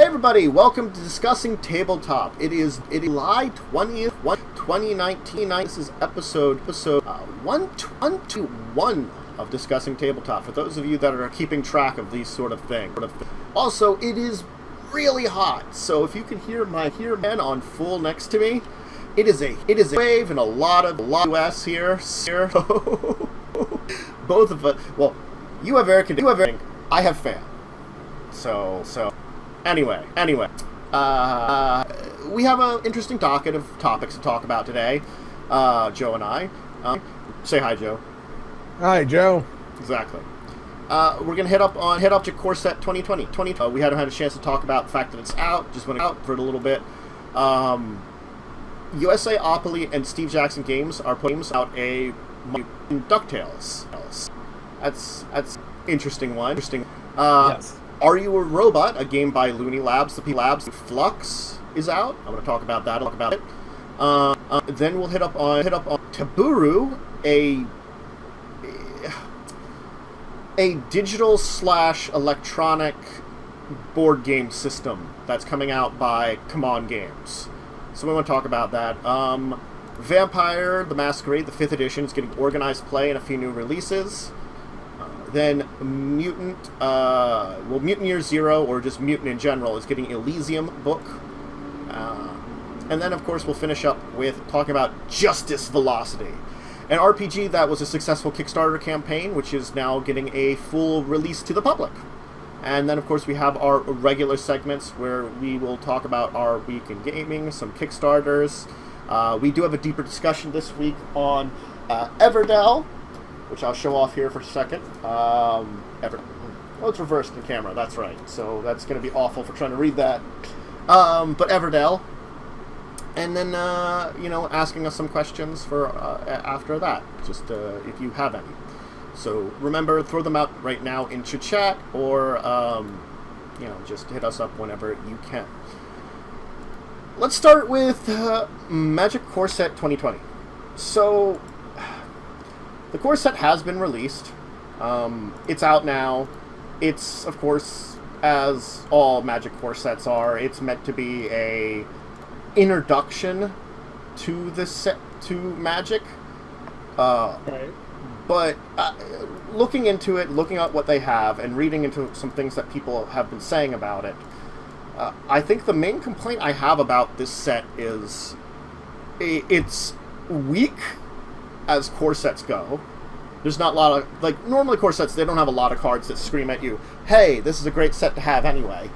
Hey everybody, welcome to Discussing Tabletop. It is July 20th, 2019. This is episode 121 of Discussing Tabletop, for those of you that are keeping track of these sort of things. Also, it is really hot, so if you can hear my man on full next to me, it is a wave and a lot of US here. Both of us, well, you have air conditioning, I have fan. So anyway, we have an interesting docket of topics to talk about today. Joe and I. Say hi, Joe. Hi, Joe. Exactly. We're gonna head up to Core Set 2020. We haven't had a chance to talk about the fact that it's out. Just went out for it a little bit. Usaoploy and Stevejackson Games are putting out a Ducktales. That's interesting one. Yes. Are You a Robot? A game by Looney Labs. The Labs Flux is out. I'm going to talk about that. Then we'll hit up on Terburu, a digital / electronic board game system that's coming out by Cmon Games. So we want to talk about that. Vampire the Masquerade, the 5th edition, is getting organized play and a few new releases. Then Mutant Year 0, or just Mutant in general, is getting Elysium book. And then, of course, we'll finish up with talking about Justice Velocity, an RPG that was a successful Kickstarter campaign, which is now getting a full release to the public. And then, of course, we have our regular segments where we will talk about our week in gaming, some Kickstarters. We do have a deeper discussion this week on Everdell, which I'll show off here for a second. Oh, it's reversed in camera, that's right. So that's going to be awful for trying to read that. But Everdell. And then, asking us some questions for after that, just if you have any. So remember, throw them out right now into chat, or, just hit us up whenever you can. Let's start with Magic Core Set 2020. So the core set has been released. It's out now. It's, of course, as all Magic core sets are, it's meant to be a introduction to the set, to Magic. Right. But looking into it, looking at what they have, and reading into some things that people have been saying about it, I think the main complaint I have about this set is it's weak as core sets go. There's not a lot of, normally core sets, they don't have a lot of cards that scream at you, hey, this is a great set to have anyway.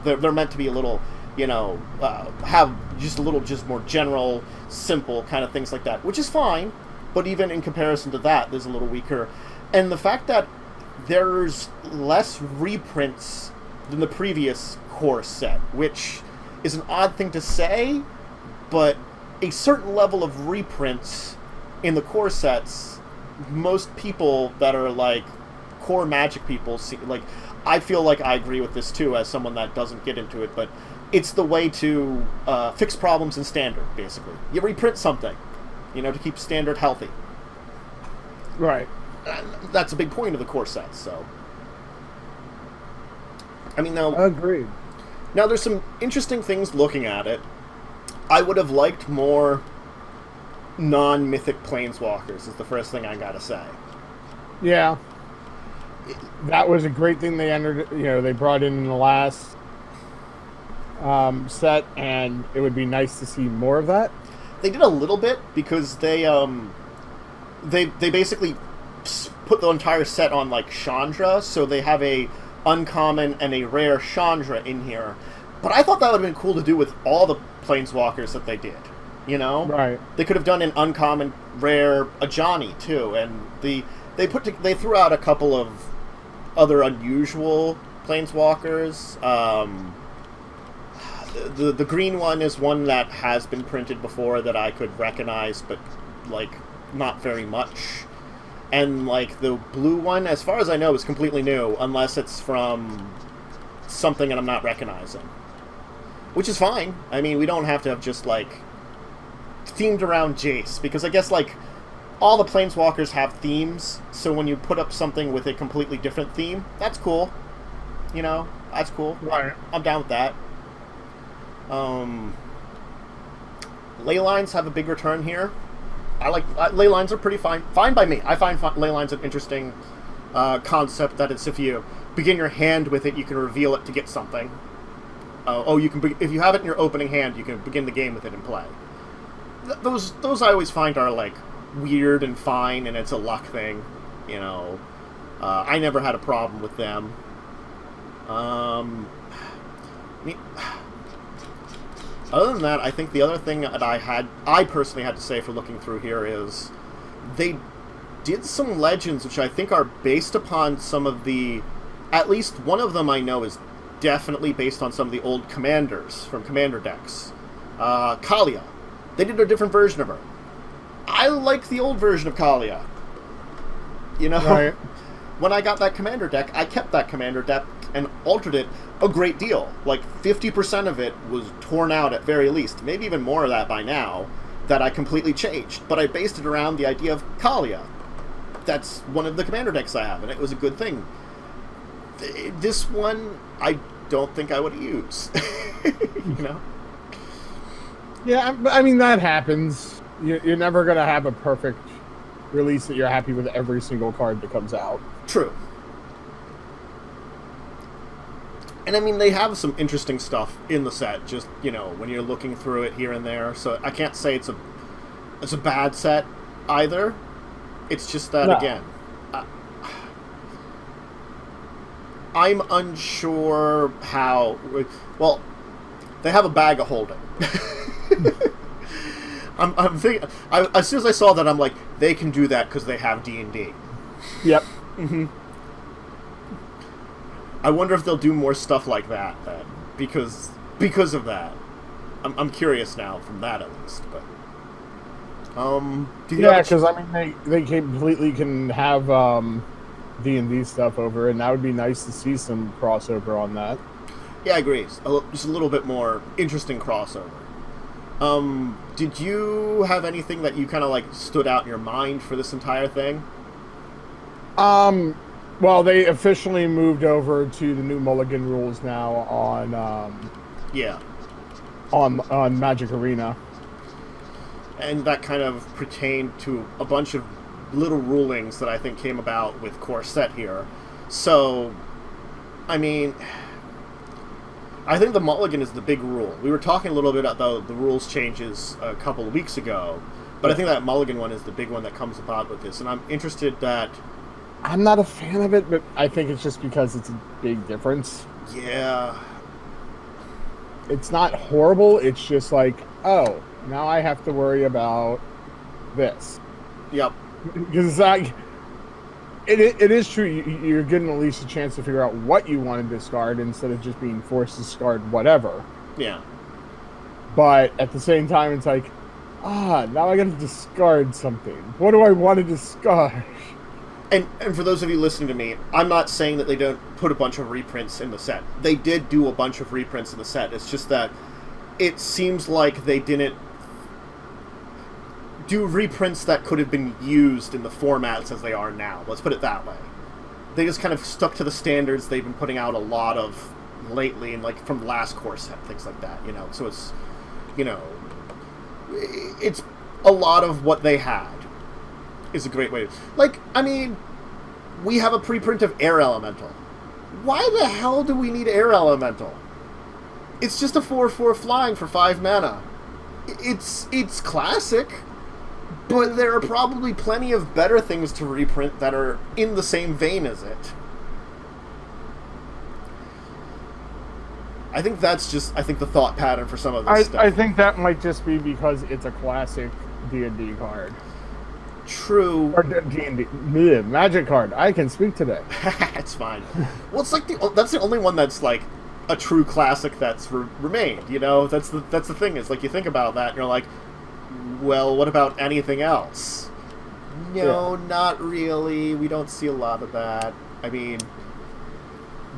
They're meant to be a little, have just a little, just more general, simple kind of things like that, which is fine, but even in comparison to that, there's a little weaker. And the fact that there's less reprints than the previous core set, which is an odd thing to say, but a certain level of reprints in the core sets, most people that are core Magic people see, I feel like I agree with this too as someone that doesn't get into it, but it's the way to fix problems in Standard, basically. You reprint something, to keep Standard healthy. Right. That's a big point of the core sets, so. Now... Agreed. Now, there's some interesting things looking at it. I would have liked more non-mythic planeswalkers, is the first thing I gotta say. Yeah. That was a great thing they brought in the last set, and it would be nice to see more of that. They did a little bit, because they basically put the entire set on, Chandra, so they have a uncommon and a rare Chandra in here. But I thought that would have been cool to do with all the planeswalkers that they did. Right. They could have done an uncommon, rare Ajani too, and they threw out a couple of other unusual planeswalkers. The green one is one that has been printed before that I could recognize, but not very much. And the blue one, as far as I know, is completely new, unless it's from something that I'm not recognizing, which is fine. We don't have to have just themed around Jace, because I guess all the planeswalkers have themes, so when you put up something with a completely different theme, that's cool. That's cool. Right. I'm down with that. Ley lines have a big return here. I like ley lines are pretty fine by me. I find ley lines an interesting concept. That it's if you begin your hand with it, you can reveal it to get something. You can if you have it in your opening hand, you can begin the game with it and play. Those I always find are like weird and fine, and it's a luck thing. You know, I never had a problem with them. I mean, other than that, I think the other thing that I personally had to say for looking through here is they did some legends which I think are based upon some of the, at least one of them I know is definitely based on some of the old commanders from Commander decks. Kalia. They did a different version of her. I like the old version of Kalia. You know? Right. When I got that Commander deck, I kept that Commander deck and altered it a great deal. Like 50% of it was torn out at very least. Maybe even more of that by now, that I completely changed. But I based it around the idea of Kalia. That's one of the Commander decks I have, and it was a good thing. This one, I don't think I would use. You know? Yeah, I mean, that happens. You're never going to have a perfect release that you're happy with every single card that comes out. True. And I mean, they have some interesting stuff in the set, just, you know, when you're looking through it here and there. So I can't say it's a bad set either. It's just that, again, I'm unsure how... Well, they have a bag of holding. I'm thinking... as soon as I saw that, I'm like, they can do that because they have D&D. Yep. Mm-hmm. I wonder if they'll do more stuff like that then, because of that. I'm curious now from that at least, but because I mean they completely can have D&D stuff over, and that would be nice to see some crossover on that. Yeah, I agree. Just a little bit more interesting crossover. Did you have anything that you kind of like stood out in your mind for this entire thing? Well, they officially moved over to the new Mulligan rules now on on Magic Arena. And that kind of pertained to a bunch of little rulings that I think came about with Core Set here. So, I mean, I think the Mulligan is the big rule. We were talking a little bit about the rules changes a couple of weeks ago, but I think that Mulligan one is the big one that comes about with this. And I'm interested that... I'm not a fan of it, but I think it's just because it's a big difference. Yeah. It's not horrible, it's just like, oh, now I have to worry about this. Yep. Because it's like, it is true, you're getting at least a chance to figure out what you want to discard instead of just being forced to discard whatever. Yeah. But at the same time, it's like, now I gotta discard something. What do I want to discard? And for those of you listening to me, I'm not saying that they don't put a bunch of reprints in the set. They did do a bunch of reprints in the set. It's just that it seems like they didn't do reprints that could have been used in the formats as they are now. Let's put it that way. They just kind of stuck to the standards they've been putting out a lot of lately, and like from the last core set, things like that, you know. So it's, you know, it's a lot of what they had. Is a great way to... Like, I mean, we have a preprint of Air Elemental. Why the hell do we need Air Elemental? It's just a 4/4 flying for 5 mana. It's classic, but there are probably plenty of better things to reprint that are in the same vein as it. I think that's just, the thought pattern for some of this stuff. I think that might just be because it's a classic D&D card. True. Or D&D. Magic card. I can speak today. It's fine. Well, it's like that's the only one that's like a true classic that's remained. You know, that's the thing. Is like you think about that and you're like, well, what about anything else? No, not really. We don't see a lot of that. I mean,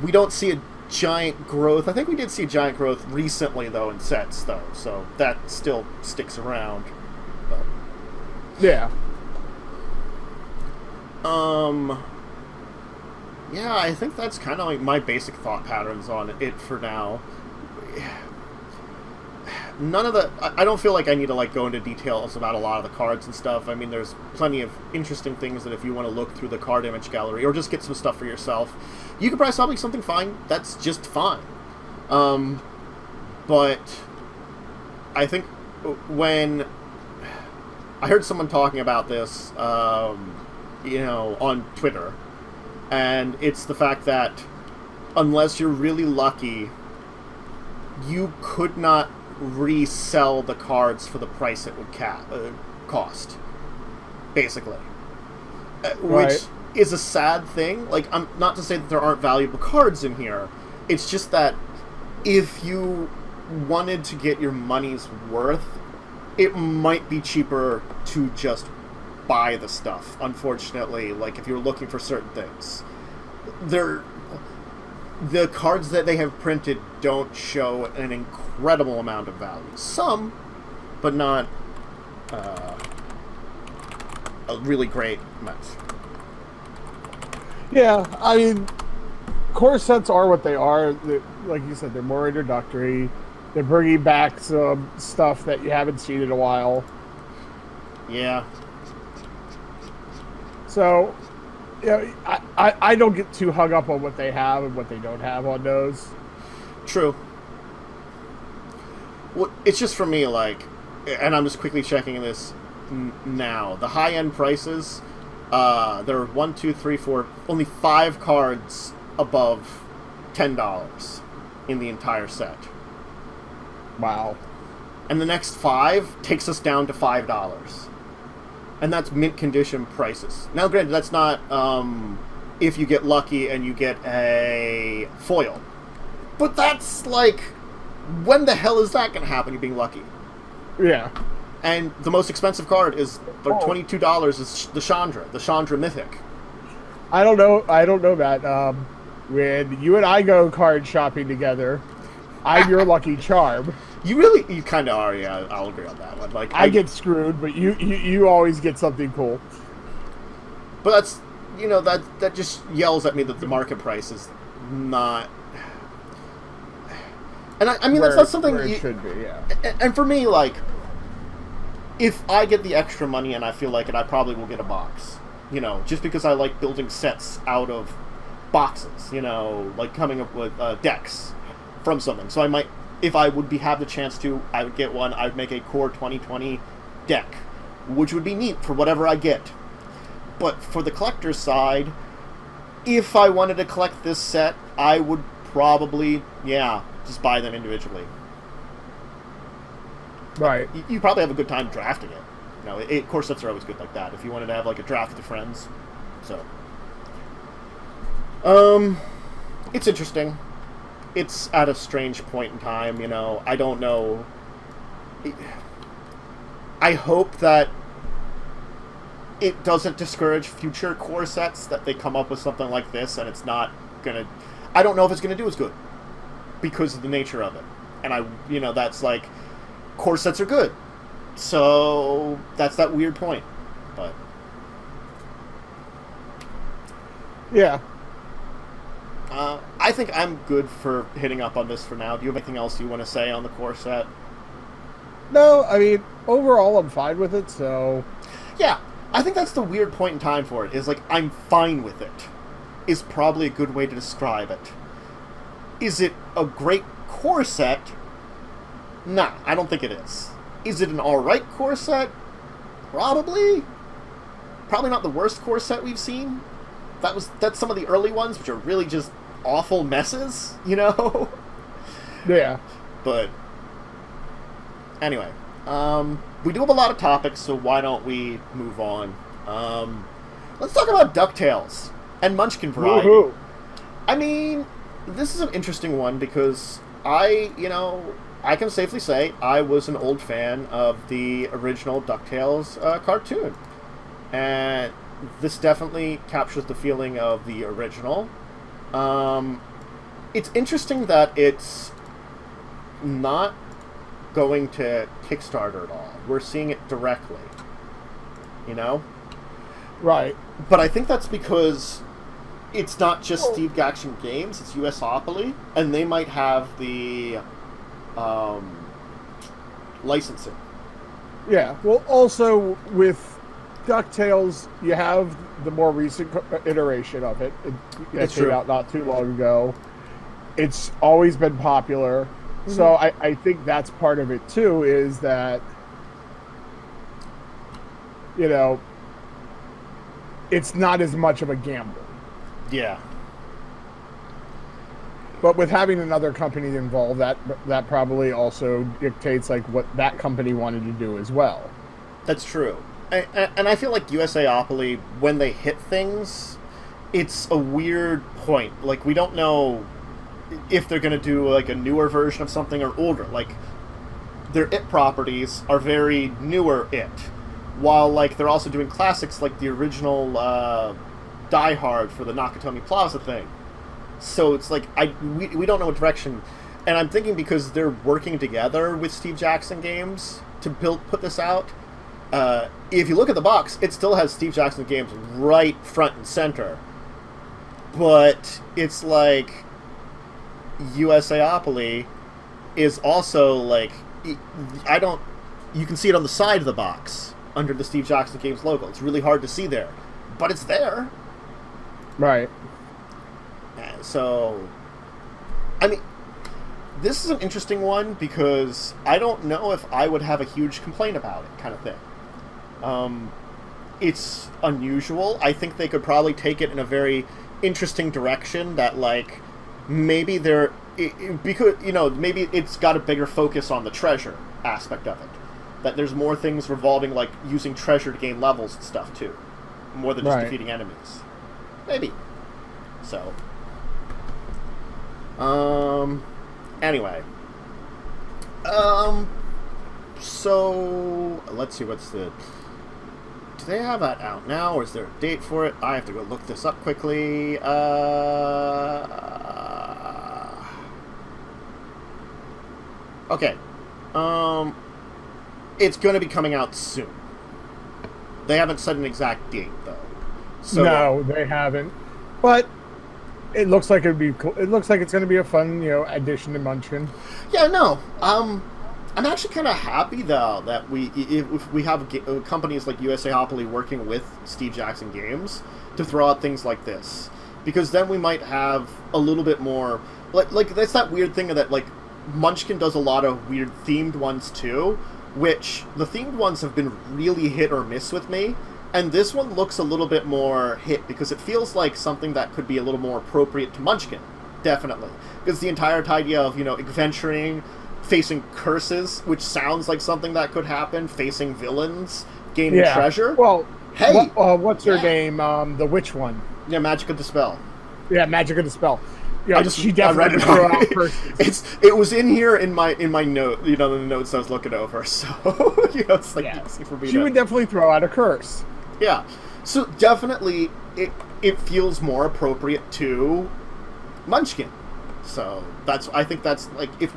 we don't see a giant growth. I think we did see giant growth recently though in sets though, so that still sticks around. But. Yeah. Yeah, I think that's kind of like my basic thought patterns on it for now. None of the... I don't feel like I need to like go into details about a lot of the cards and stuff. I mean, there's plenty of interesting things that if you want to look through the card image gallery or just get some stuff for yourself, you could probably something fine. That's just fine. But I think when I heard someone talking about this, on Twitter, and it's the fact that unless you're really lucky, you could not resell the cards for the price it would cost, basically. Which is a sad thing. Like, I'm not to say that there aren't valuable cards in here. It's just that if you wanted to get your money's worth, it might be cheaper to just buy the stuff, unfortunately, like if you're looking for certain things. The cards that they have printed don't show an incredible amount of value. Some, but not a really great amount. Yeah, I mean, core sets are what they are. Like you said, they're more introductory. They're bringing back some stuff that you haven't seen in a while. Yeah. So, I don't get too hung up on what they have and what they don't have on those. True. Well, it's just for me, like, and I'm just quickly checking this now. The high-end prices, there are 1, 2, 3, 4, only 5 cards above $10 in the entire set. Wow. And the next 5 takes us down to $5. And that's mint condition prices. Now, granted, that's not if you get lucky and you get a foil. But that's like, when the hell is that going to happen, you being lucky? Yeah. And the most expensive card is, for $22, is the Chandra Mythic. I don't know, Matt. When you and I go card shopping together, I'm your lucky charm. You kind of are, yeah. I'll agree on that one. Like, I get screwed, but you always get something cool. But that's, that just yells at me that the market price is not. And I mean, that's something it should be, yeah. And for me, like, if I get the extra money and I feel like it, I probably will get a box. Just because I like building sets out of boxes. Like coming up with decks from something. So I might. If I would have the chance to, I would get one. I would make a core 2020 deck, which would be neat for whatever I get. But for the collector's side, if I wanted to collect this set, I would probably, just buy them individually. Right. You probably have a good time drafting it. Core sets are always good like that. If you wanted to have like a draft with your friends, so. It's interesting. It's at a strange point in time, I don't know. I hope that it doesn't discourage future core sets, that they come up with something like this and it's not gonna... I don't know if it's gonna do as good because of the nature of it. And that's like, core sets are good. So, that's that weird point. But... yeah. I think I'm good for hitting up on this for now. Do you have anything else you want to say on the core set? No, I mean, overall I'm fine with it, so... Yeah, I think that's the weird point in time for it, is like, I'm fine with it, is probably a good way to describe it. Is it a great core set? Nah, I don't think it is. Is it an alright core set? Probably. Probably not the worst core set we've seen. That's some of the early ones, which are really just awful messes, Yeah. But anyway, we do have a lot of topics, so why don't we move on? Let's talk about Ducktales and Munchkin variety. Woohoo. I mean, this is an interesting one because I can safely say I was an old fan of the original Ducktales cartoon, and this definitely captures the feeling of the original. It's interesting that it's not going to Kickstarter at all. We're seeing it directly. Right. But I think that's because it's not just Stevejackson Games, it's Usaoploy, and they might have the licensing. Yeah, well, also with Ducktales, you have the more recent iteration of it. It came out not too long ago. It's always been popular. Mm-hmm. So I think that's part of it, too, is that, you know, it's not as much of a gamble. Yeah. But with having another company involved, that probably also dictates like what that company wanted to do as well. That's true. And I feel like Usaoploy, when they hit things, it's a weird point. Like, we don't know if they're going to do like a newer version of something or older. Like, their IT properties are very newer IT, while like they're also doing classics like the original Die Hard for the Nakatomi Plaza thing. So it's like we don't know what direction, and I'm thinking because they're working together with Stevejackson Games to put this out. If you look at the box, it still has Stevejackson Games right front and center, but it's like Usaoploy is also like you can see it on the side of the box under the Stevejackson Games logo. It's really hard to see there, but it's there. Right. So, I mean, this is an interesting one because I don't know if I would have a huge complaint about it, kind of thing. It's unusual. I think they could probably take it in a very interesting direction that, like, maybe because, you know, maybe it's got a bigger focus on the treasure aspect of it. That there's more things revolving, like, using treasure to gain levels and stuff, too. More than just defeating enemies. Maybe. So... anyway. So, let's see, what's the... Do they have that out now, or is there a date for it? I have to go look this up quickly. Okay. It's going to be coming out soon. They haven't set an exact date, though. So, no, they haven't. But... it looks like it'd be cool. It looks like it's going to be a fun, you know, addition to Munchkin. Yeah, no. I'm actually kind of happy though that if we have companies like Usaoploy working with Stevejackson Games to throw out things like this, because then we might have a little bit more like that's that weird thing that like Munchkin does a lot of weird themed ones too, which the themed ones have been really hit or miss with me. And this one looks a little bit more hit because it feels like something that could be a little more appropriate to Munchkin, definitely. Because the entire idea of, you know, adventuring, facing curses, which sounds like something that could happen, facing villains, gaining treasure. Well, hey, what's her name? The witch one. Yeah, Magica Dispel. Yeah, Magica Dispel. Yeah, she definitely threw out curses. It was in here in my note, you know, the notes I was looking over. So you know, it's like easy for me. She would definitely throw out a curse. Yeah, so definitely it feels more appropriate to Munchkin. So I think that's like if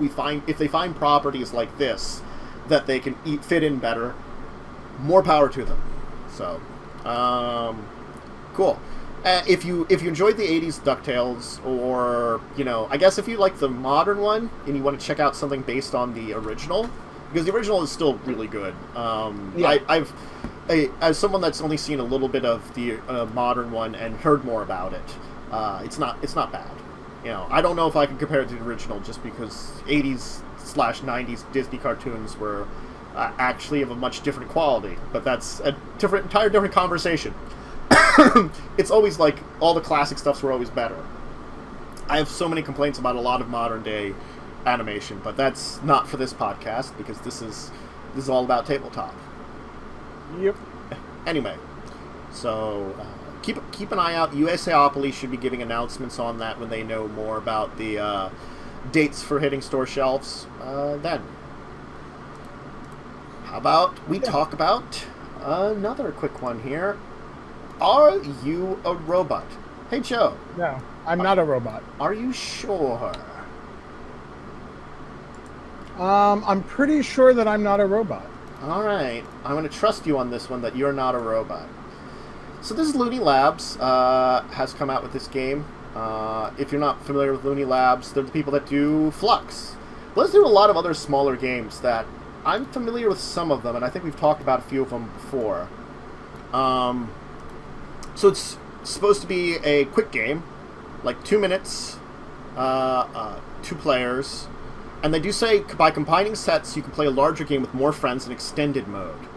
they find properties like this that they can fit in better, more power to them. So cool. If you enjoyed the 80s DuckTales, or, you know, I guess if you like the modern one and you want to check out something based on the original, because the original is still really good. As someone that's only seen a little bit of the modern one and heard more about it, it's not bad. You know, I don't know if I can compare it to the original just because 80s/90s Disney cartoons were actually of a much different quality, but that's a entirely different conversation. It's always like all the classic stuffs were always better. I have so many complaints about a lot of modern day animation, but that's not for this podcast because this is all about tabletop. Yep. Anyway, so keep an eye out. Usaoploy should be giving announcements on that when they know more about the dates for hitting store shelves. Then, how about we talk about another quick one here? Are you a robot? Hey, Joe. No, I'm not a robot. Are you sure? I'm pretty sure that I'm not a robot. All right. I'm going to trust you on this one that you're not a robot. So this is Looney Labs, has come out with this game. If you're not familiar with Looney Labs, they're the people that do Flux. But let's do a lot of other smaller games that I'm familiar with some of them, and I think we've talked about a few of them before. So it's supposed to be a quick game, like 2 minutes, 2 players, and they do say by combining sets you can play a larger game with more friends in extended mode.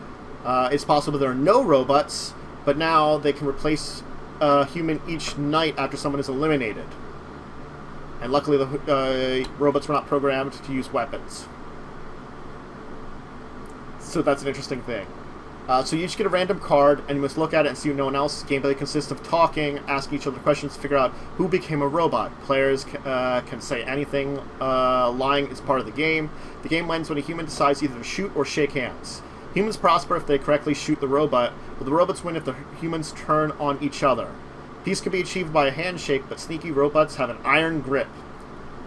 It's possible there are no robots, but now they can replace a human each night after someone is eliminated. And luckily the robots were not programmed to use weapons. So that's an interesting thing. So you each get a random card, and you must look at it and see no one else. Gameplay consists of talking, asking each other questions to figure out who became a robot. Players can say anything. Lying is part of the game. The game ends when a human decides either to shoot or shake hands. Humans prosper if they correctly shoot the robot, but the robots win if the humans turn on each other. Peace can be achieved by a handshake, but sneaky robots have an iron grip.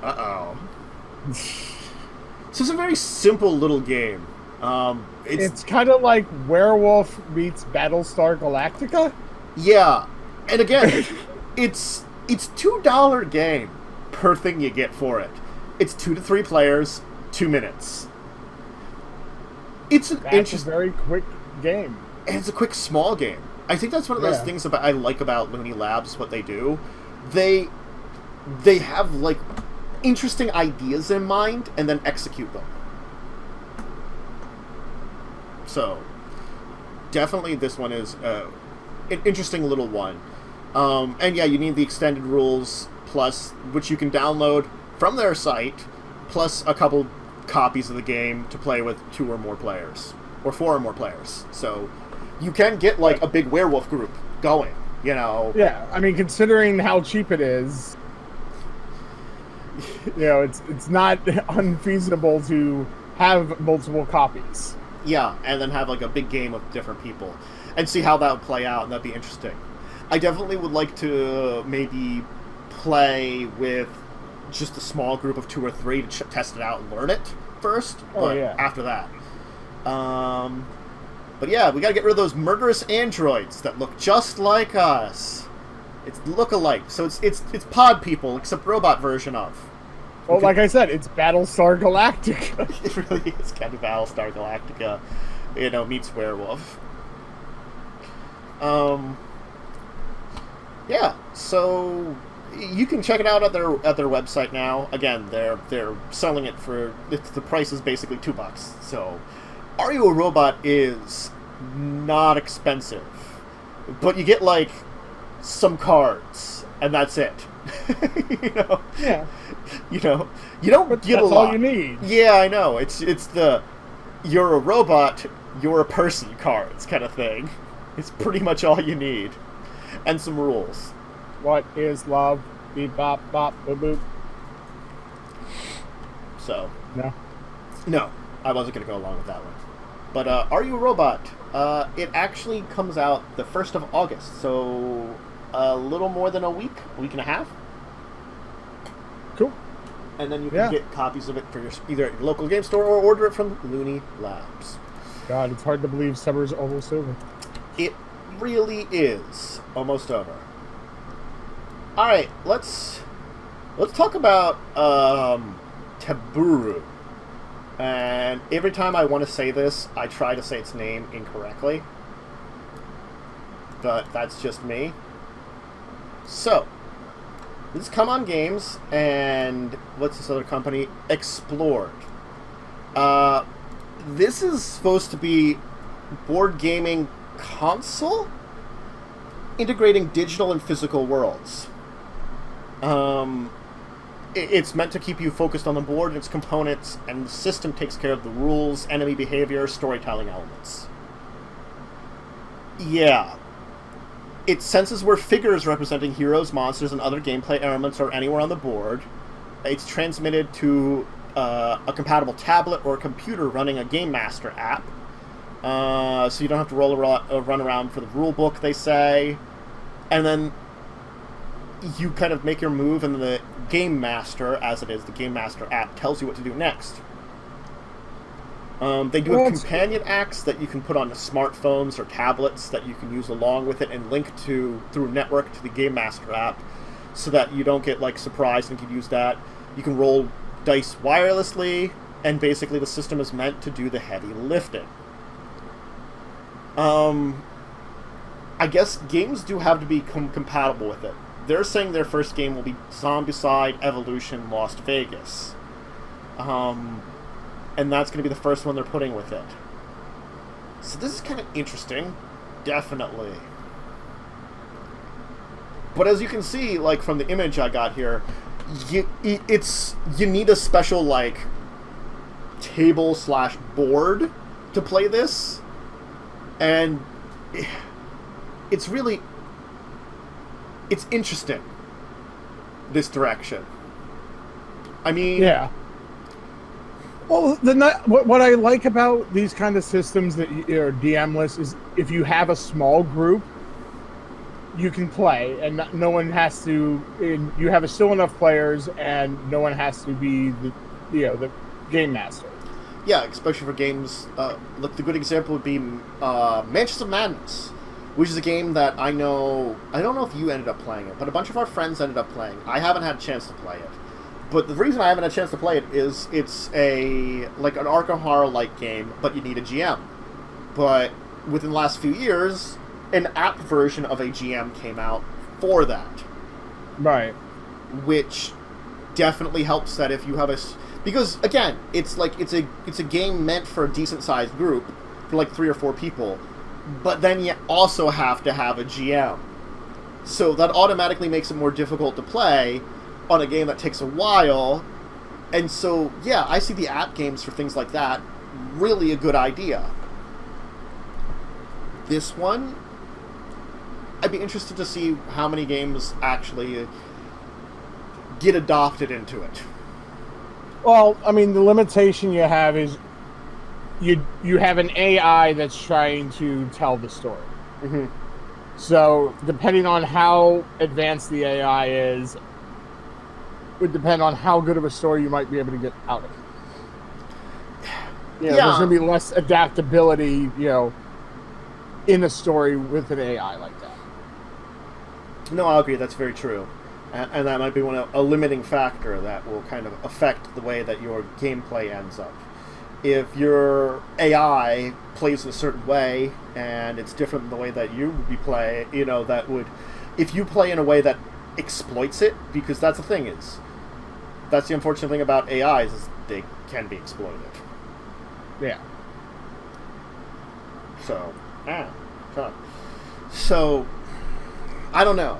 Uh-oh. So it's a very simple little game. It's kind of like Werewolf meets Battlestar Galactica? Yeah. And again, it's $2 game per thing you get for it. It's 2 to 3 players, 2 minutes. It's a very quick game. And it's a quick, small game. I think that's one of those things I like about Looney Labs, what they do. They have, like, interesting ideas in mind and then execute them. So, definitely this one is an interesting little one. And yeah, you need the extended rules, plus, which you can download from their site, plus a couple copies of the game to play with 2 or more players, or 4 or more players. So, you can get, like, a big werewolf group going, you know. Yeah, I mean, considering how cheap it is, you know, it's not unfeasible to have multiple copies. Yeah, and then have, like, a big game with different people. And see how that would play out, and that'd be interesting. I definitely would like to maybe play with just a small group of 2 or 3 to test it out and learn it first. But after that. But yeah, we gotta get rid of those murderous androids that look just like us. It's look-alike. So it's pod people, except robot version of. Well, like I said, it's Battlestar Galactica. It really is kind of Battlestar Galactica, you know, meets werewolf. Yeah, so you can check it out at their website now. Again, they're selling it for the price is basically $2. So, Are You a Robot is not expensive, but you get like some cards, and that's it. You know? Yeah. You know, you don't get a lot. That's all you need. Yeah, I know. It's the you're a robot, you're a person cards kind of thing. It's pretty much all you need, and some rules. What is love? Beep bop bop boop boop. So no, I wasn't gonna go along with that one. But Are You a Robot? It actually comes out the 1st of August, so a little more than a week and a half. Cool. And then you can get copies of it for either your local game store or order it from Looney Labs. God, it's hard to believe summer's almost over. It really is almost over. All right, let's talk about Terburu. And every time I want to say this, I try to say its name incorrectly. But that's just me. So, this is Cmon Games, and what's this other company? Explored. This is supposed to be board gaming console integrating digital and physical worlds. It's meant to keep you focused on the board and its components, and the system takes care of the rules, enemy behavior, storytelling elements. Yeah. It senses where figures representing heroes, monsters, and other gameplay elements are anywhere on the board. It's transmitted to a compatible tablet or computer running a Game Master app. So you don't have to run around for the rule book, they say. And then you kind of make your move, and the Game Master, as it is, the Game Master app, tells you what to do next. They do have companion acts that you can put on smartphones or tablets that you can use along with it and link to through network to the Game Master app, so that you don't get like surprised and can use that. You can roll dice wirelessly, and basically the system is meant to do the heavy lifting. I guess games do have to be compatible with it. They're saying their first game will be Zombicide Evolution Lost Vegas. And that's going to be the first one they're putting with it. So this is kind of interesting. Definitely. But as you can see, like, from the image I got here, you need a special, like, table/board to play this. And it's interesting, this direction. I mean... Yeah. Well, what I like about these kind of systems that are DM-less is if you have a small group, you can play, and no one has to... You have still enough players, and no one has to be the game master. Yeah, especially for games... look, the good example would be Manchester Madness, which is a game that I know... I don't know if you ended up playing it, but a bunch of our friends ended up playing. I haven't had a chance to play it. But the reason I haven't had a chance to play it is it's like an Arkham Horror-like game, but you need a GM. But within the last few years, an app version of a GM came out for that. Right. Which definitely helps that if you have a... Because, again, it's a game meant for a decent-sized group, for like 3 or 4 people, but then you also have to have a GM. So that automatically makes it more difficult to play on a game that takes a while. And so, yeah, I see the app games for things like that really a good idea. This one, I'd be interested to see how many games actually get adopted into it. Well, I mean, the limitation you have is you have an AI that's trying to tell the story. Mm-hmm. So, depending on how advanced the AI is, would depend on how good of a story you might be able to get out of it. There's going to be less adaptability, in a story with an AI like that. No, I'll agree. That's very true. And that might be a limiting factor that will kind of affect the way that your gameplay ends up. If your AI plays in a certain way, and it's different than the way that you would be playing, that would... If you play in a way that exploits it, because that's the thing is... That's the unfortunate thing about AIs, is they can be exploited. Yeah. So, So, I don't know.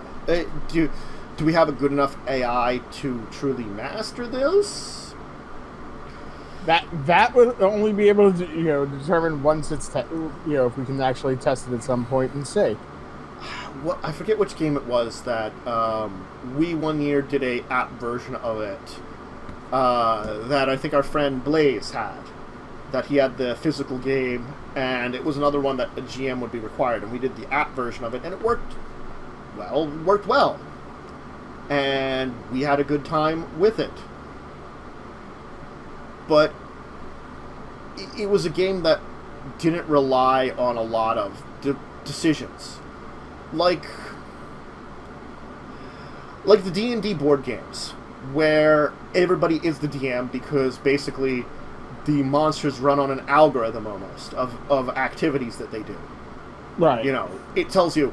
Do we have a good enough AI to truly master this? That would only be able to determine once it's if we can actually test it at some point and see. Well, I forget which game it was that we one year did a app version of it that I think our friend Blaze had. That he had the physical game, and it was another one that a GM would be required, and we did the app version of it, and it worked well. And we had a good time with it. But it was a game that didn't rely on a lot of decisions. Like the D&D board games, where everybody is the DM because basically the monsters run on an algorithm almost of activities that they do. Right. It tells you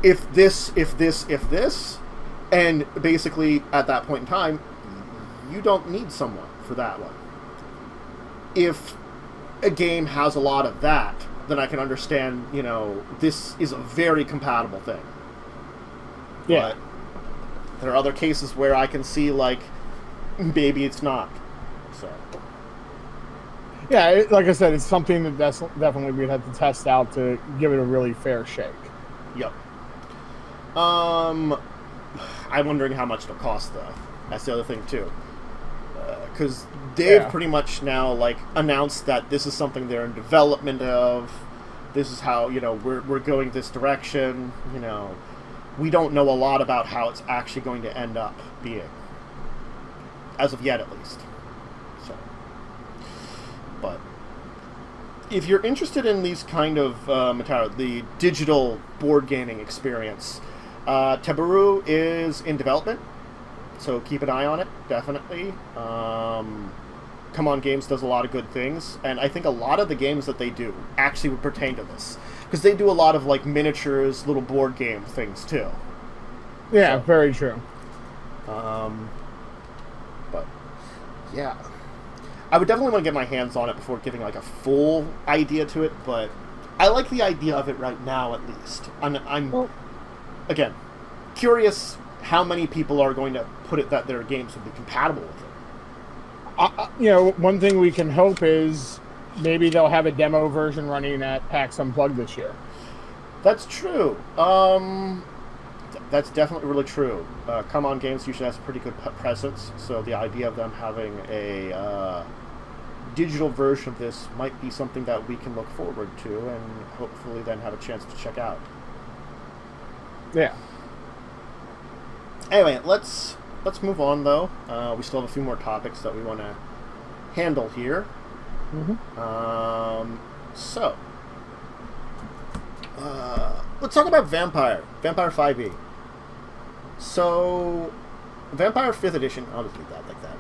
if this, and basically at that point in time, you don't need someone for that one. If a game has a lot of that, then I can understand, this is a very compatible thing. Yeah. But there are other cases where I can see, maybe it's not. So. Yeah, like I said, it's something that definitely we'd have to test out to give it a really fair shake. Yep. I'm wondering how much it'll cost, though. That's the other thing, too. Because they've pretty much now, announced that this is something they're in development of. This is how, we're going this direction. We don't know a lot about how it's actually going to end up being. As of yet, at least. So. But if you're interested in these kind of the digital board gaming experience, Terburu is in development, so keep an eye on it, definitely. Cmon Games does a lot of good things, and I think a lot of the games that they do actually would pertain to this, because they do a lot of like miniatures, little board game things too. Yeah, so, very true. But yeah, I would definitely want to get my hands on it before giving like a full idea to it, but I like the idea of it right now at least. I'm again curious how many people are going to put it that their games would be compatible with it. One thing we can hope is maybe they'll have a demo version running at PAX Unplugged this year. That's true. That's definitely really true. Cmon Games usually has a pretty good presence, so the idea of them having a digital version of this might be something that we can look forward to and hopefully then have a chance to check out. Yeah. Anyway, let's move on, though. We still have a few more topics that we want to handle here. Mm-hmm. Let's talk about Vampire 5e. So, Vampire 5th edition, I'll just leave that like that,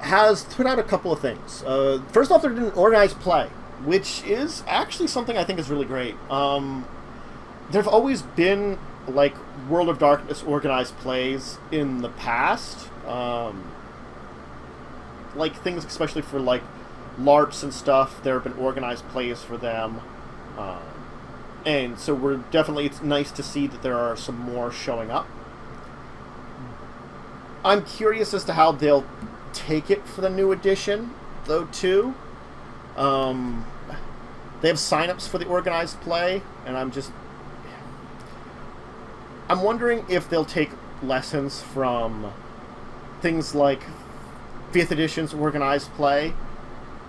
has put out a couple of things. First off, they're doing organized play, which is actually something I think is really great. There've always been like World of Darkness organized plays in the past, like things especially for like LARPs and stuff. There have been organized plays for them, and so it's nice to see that there are some more showing up. I'm curious as to how they'll take it for the new edition, though, too. They have signups for the organized play, and I'm wondering if they'll take lessons from things like 5th edition's organized play,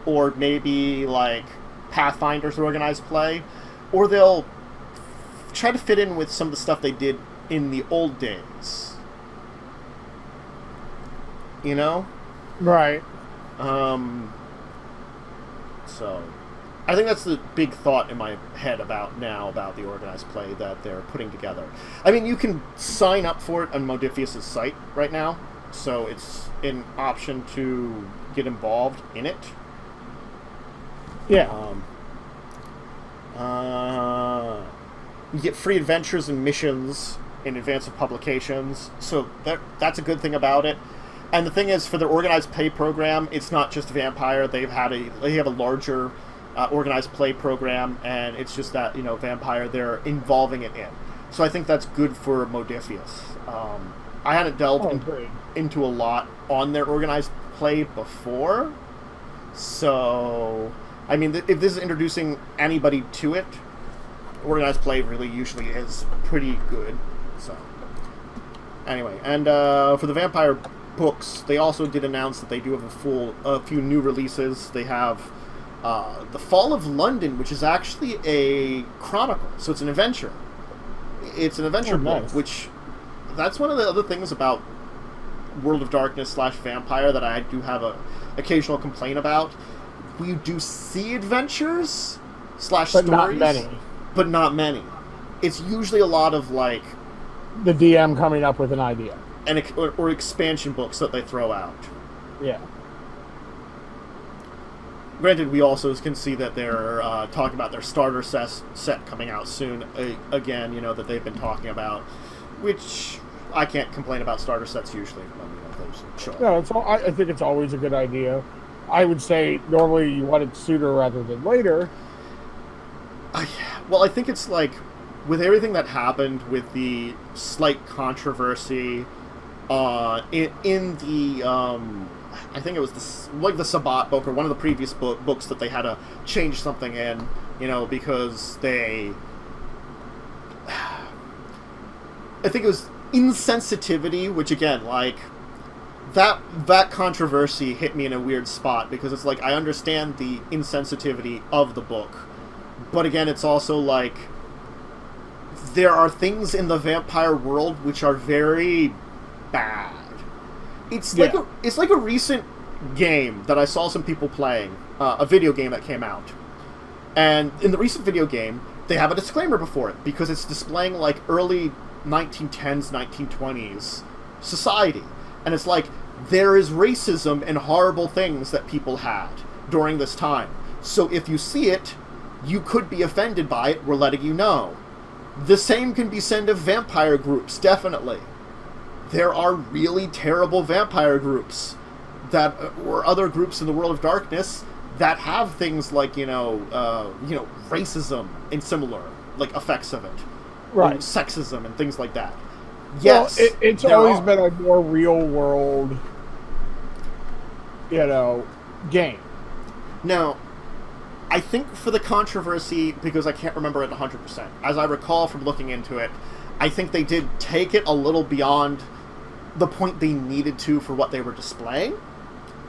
or maybe like Pathfinder's organized play, or they'll try to fit in with some of the stuff they did in the old days. You know? Right. So I think that's the big thought in my head about the organized play that they're putting together. I mean, you can sign up for it on Modiphius' site right now, so it's an option to get involved in it. Yeah. You get free adventures and missions in advance of publications, so that's a good thing about it. And the thing is, for their organized play program, it's not just Vampire. They have a larger organized play program, and it's just that, Vampire, they're involving it in. So I think that's good for Modiphius. I hadn't delved into a lot on their organized play before, so I mean, if this is introducing anybody to it, organized play really usually is pretty good. So anyway, and for the Vampire books, they also did announce that they do have a few new releases. They have The Fall of London, which is actually a chronicle, so it's an adventure. It's an adventure book, nice. Which that's one of the other things about World of Darkness / Vampire that I do have a occasional complaint about. We do see adventures / stories, but not many. It's usually a lot of like the DM coming up with an idea. Or expansion books that they throw out. Yeah. Granted, we also can see that they're talking about their starter set coming out soon. Again, that they've been talking about, which I can't complain about starter sets usually. No, I think it's always a good idea. I would say normally you want it sooner rather than later. I think it's like, with everything that happened with the slight controversy in the I think it was the Sabbat book or one of the previous books that they had to change something in, because I think it was insensitivity, which again, like that controversy hit me in a weird spot, because it's like I understand the insensitivity of the book, but again, it's also like there are things in the vampire world which are very bad. It's like a recent game that I saw some people playing, a video game that came out, And in the recent video game, they have a disclaimer before it, because it's displaying, like, early 1910s, 1920s society. And it's like, there is racism and horrible things that people had during this time. So if you see it, you could be offended by it, we're letting you know. The same can be said of vampire groups, definitely. There are really terrible vampire groups that, or other groups in the world of darkness that have things like, racism and similar, like, effects of it. Right. Or sexism and things like that. Yes. Well, it's always been a more real world, game. Now, I think for the controversy, because I can't remember it 100%, as I recall from looking into it, I think they did take it a little beyond the point they needed to for what they were displaying.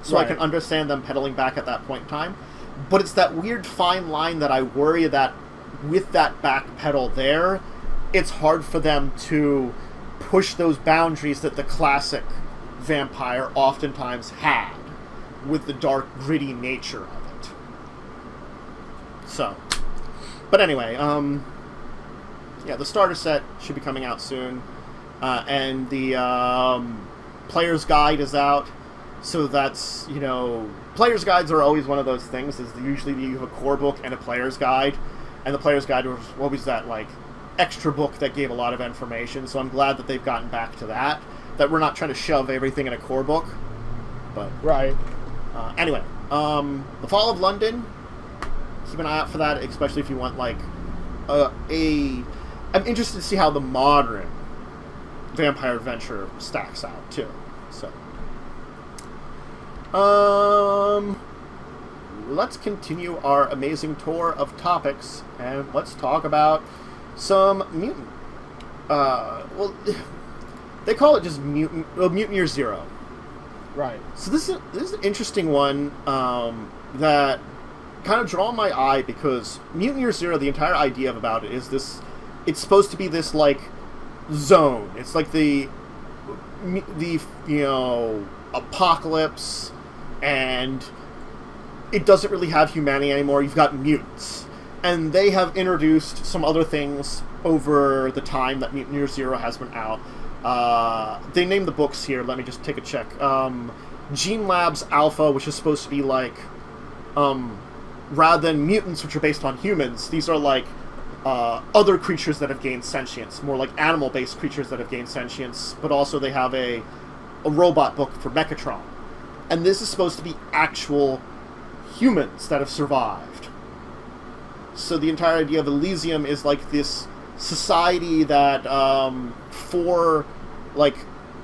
So right. I can understand them pedaling back at that point in time. But it's that weird fine line that I worry that with that back pedal there, it's hard for them to push those boundaries that the classic vampire oftentimes had with the dark, gritty nature of it. So, but anyway, the starter set should be coming out soon, and the player's guide is out. So that's, player's guides are always one of those things, is usually you have a core book and a player's guide, and the player's guide was always that, like, extra book that gave a lot of information, so I'm glad that they've gotten back to that we're not trying to shove everything in a core book, but... Right. Anyway, The Fall of London, keep an eye out for that, especially if you want, like, I'm interested to see how the modern vampire adventure stacks out, too, so... Let's continue our amazing tour of topics, and let's talk about some mutant. They call it just Mutant Year Zero. Right. So this is an interesting one that kind of draw my eye, because Mutant Year Zero, the entire idea about it is this. It's supposed to be this, like, zone. It's like the apocalypse, and it doesn't really have humanity anymore. You've got mutants. And they have introduced some other things over the time that Mutant Year Zero has been out. They named the books here. Let me just take a check. Gene Labs Alpha, which is supposed to be like, rather than mutants, which are based on humans, these are like other creatures that have gained sentience, more like animal-based creatures that have gained sentience, but also they have a robot book for Mechatron. And this is supposed to be actual humans that have survived. So the entire idea of Elysium is like this society that, for, like,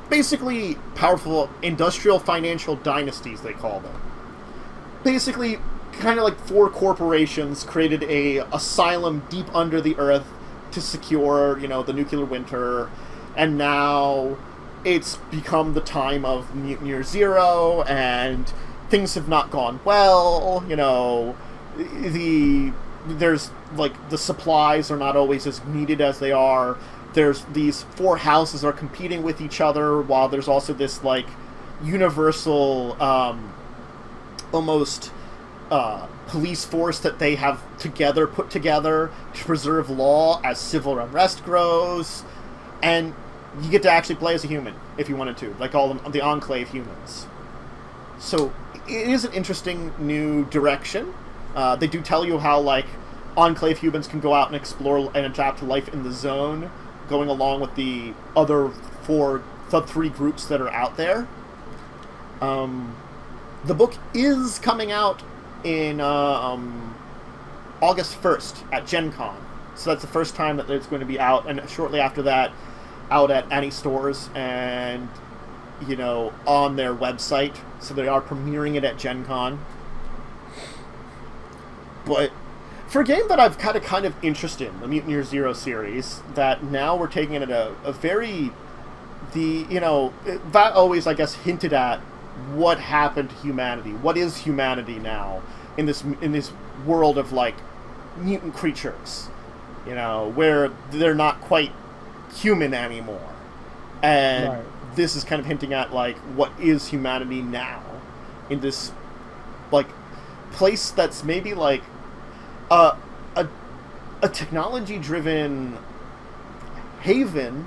basically powerful industrial financial dynasties, they call them. Basically, kind of like 4 corporations created a asylum deep under the earth to secure, the nuclear winter, and now it's become the time of Mutant Year Zero, and things have not gone well, there's, like, the supplies are not always as needed as they are. There's these 4 houses are competing with each other, while there's also this, like, universal, almost, police force that they have put together to preserve law as civil unrest grows, and you get to actually play as a human, if you wanted to, like all the Enclave humans. So, it is an interesting new direction. They do tell you how, like, Enclave humans can go out and explore and adapt to life in the zone, going along with the other 3 groups that are out there. The book is coming out in August 1st at Gen Con. So that's the first time that it's going to be out, and shortly after that, out at any stores and, on their website. So they are premiering it at Gen Con. But for a game that I've kind of interested in, the Mutant Year Zero series, that now we're taking it at a very... that always, I guess, hinted at what happened to humanity. What is humanity now in this world of, like, mutant creatures? Where they're not quite human anymore. And right. This is kind of hinting at, like, what is humanity now in this, like, place that's maybe, like, a a technology-driven haven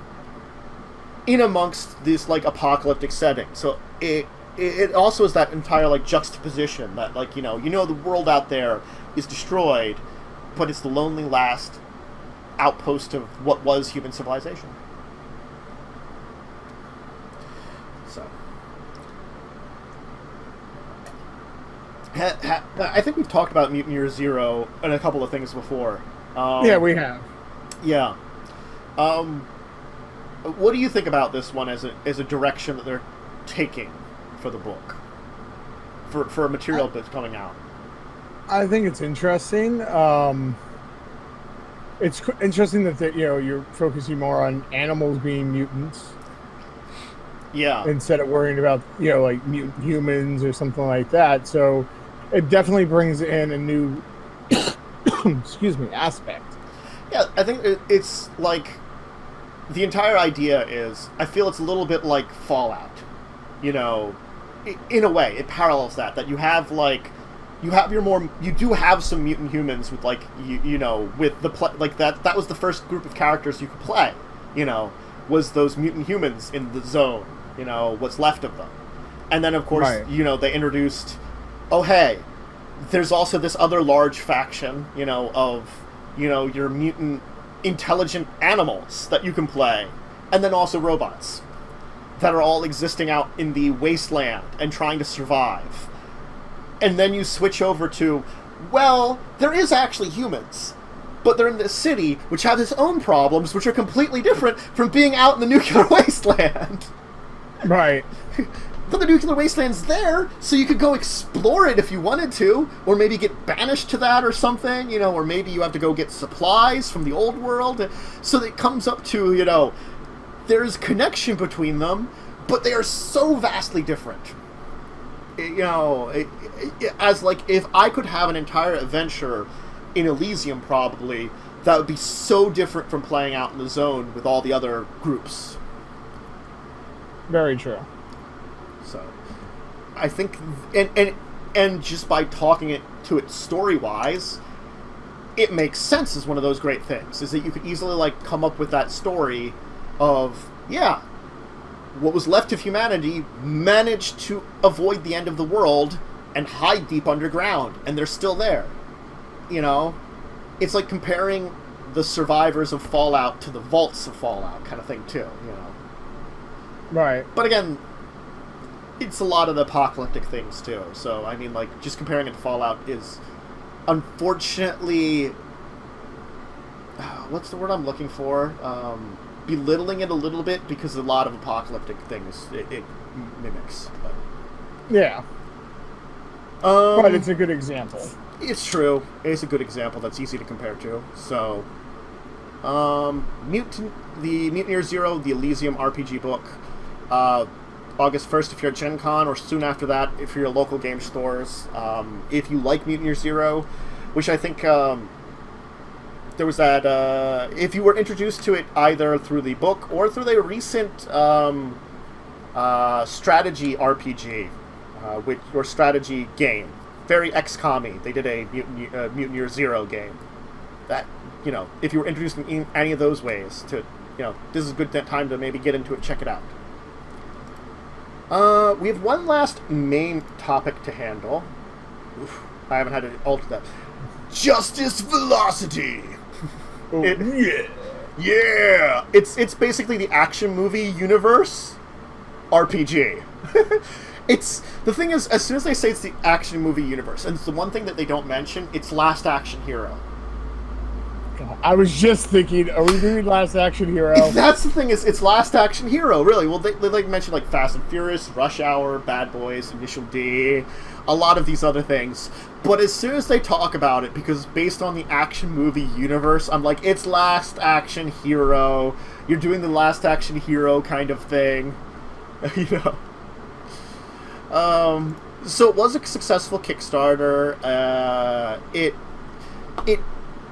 in amongst this like apocalyptic setting. So it also is that entire like juxtaposition that like you know the world out there is destroyed, but it's the lonely last outpost of what was human civilization. So I think we've talked about Mutant Year Zero and a couple of things before. Yeah, we have. Yeah. What do you think about this one as a direction that they're taking for the book? For a material that's coming out? I think it's interesting. It's interesting that you're focusing more on animals being mutants. Yeah. Instead of worrying about like mutant humans or something like that. So it definitely brings in a new excuse me, aspect. Yeah, I think it's like the entire idea is I feel it's a little bit like Fallout. In a way, it parallels that you have like you do have some mutant humans with like with the like that was the first group of characters you could play. Was those mutant humans in the zone. What's left of them. And then of course, right. They introduced there's also this other large faction, of your mutant intelligent animals that you can play, and then also robots that are all existing out in the wasteland and trying to survive. And then you switch over to, there is actually humans, but they're in this city which have its own problems, which are completely different from being out in the nuclear wasteland. Right. But the nuclear wasteland's there, so you could go explore it if you wanted to, or maybe get banished to that or something, or maybe you have to go get supplies from the old world. So it comes up to, there's connection between them, but they are so vastly different. As like, if I could have an entire adventure in Elysium, probably, that would be so different from playing out in the zone with all the other groups. Very true. So, I think, and just by talking it to it story-wise, it makes sense as one of those great things, is that you could easily, like, come up with that story of, what was left of humanity managed to avoid the end of the world and hide deep underground, and they're still there. It's like comparing the survivors of Fallout to the vaults of Fallout kind of thing, too, Right. But again, it's a lot of the apocalyptic things, too. So, I mean, like, just comparing it to Fallout is, unfortunately, what's the word I'm looking for? Belittling it a little bit, because a lot of apocalyptic things it mimics. But. Yeah. But it's a good example. It's true. It's a good example that's easy to compare to. So, Mutant Year Zero, the Elysium RPG book, August 1st if you're at Gen Con, or soon after that if you're at local game stores. If you like Mutant Year Zero, which I think there was that, if you were introduced to it either through the book or through the recent strategy RPG, or strategy game, very XCOM-y. They did a Mutant Year Zero game. That, if you were introduced in any of those ways to, this is a good time to maybe get into it, check it out. We have one last main topic to handle. Oof, I haven't had to alter that. Justice Velocity! Yeah! It's basically the action movie universe RPG. The thing is, as soon as they say it's the action movie universe, and it's the one thing that they don't mention, it's Last Action Hero. I was just thinking, are we doing Last Action Hero? That's the thing, is it's Last Action Hero, really. Well, they like mention like Fast and Furious, Rush Hour, Bad Boys, Initial D, a lot of these other things. But as soon as they talk about it, because based on the action movie universe, I'm like, it's Last Action Hero. You're doing the Last Action Hero kind of thing. So it was a successful Kickstarter.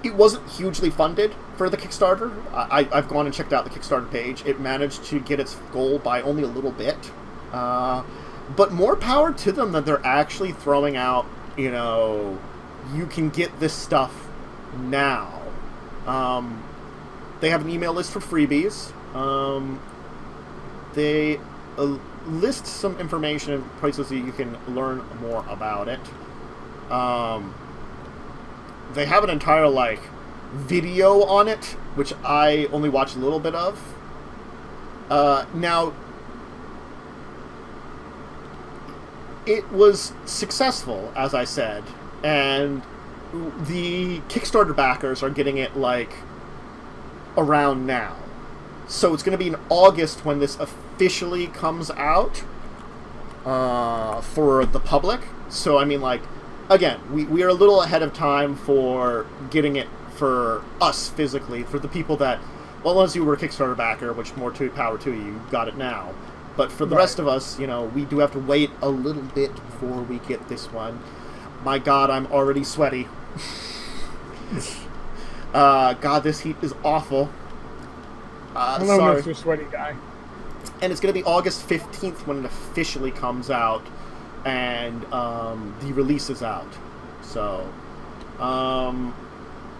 It wasn't hugely funded for the Kickstarter. I've gone and checked out the Kickstarter page. It managed to get its goal by only a little bit. But more power to them that they're actually throwing out, you can get this stuff now. They have an email list for freebies. They list some information in places that you can learn more about it. They have an entire, like, video on it, which I only watched a little bit of. Now, it was successful, as I said, and the Kickstarter backers are getting it, like, around now. So it's going to be in August when this officially comes out for the public. So, I mean, like, again, we are a little ahead of time for getting it for us physically, for the people that, well, unless you were a Kickstarter backer, which more to power to you, you got it now. But for the rest of us, you know, we do have to wait a little bit before we get this one. My God, I'm already sweaty. God, this heat is awful. Hello, sorry. Mr. Sweaty Guy. And it's going to be August 15th when it officially comes out, and the release is out. So,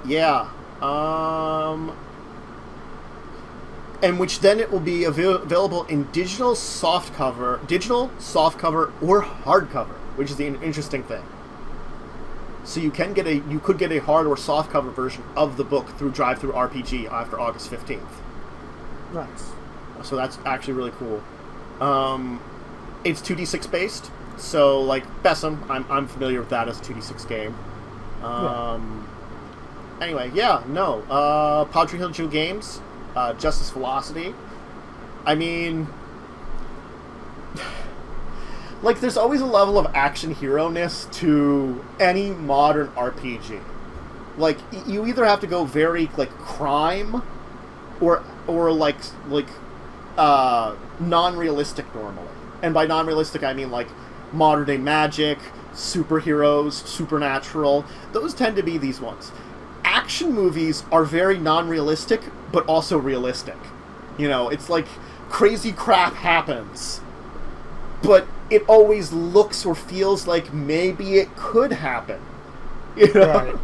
yeah. And which then it will be available in digital softcover, or hardcover, which is the interesting thing. So you could get a hard or softcover version of the book through Drive-Thru RPG after August 15th. Nice. So that's actually really cool. It's 2d6 based, so like Bessem, I'm familiar with that as a 2d6 game. Anyway, yeah, no. Padre Hill Jew Games, Justice Velocity. I mean, like, there's always a level of action hero-ness to any modern RPG. Like, you either have to go very, like, crime, or like non-realistic normally. And by non-realistic, I mean, like, modern-day magic, superheroes, supernatural. Those tend to be these ones. Action movies are very non-realistic, but also realistic. You know, it's like crazy crap happens, but it always looks or feels like maybe it could happen. You know? Right.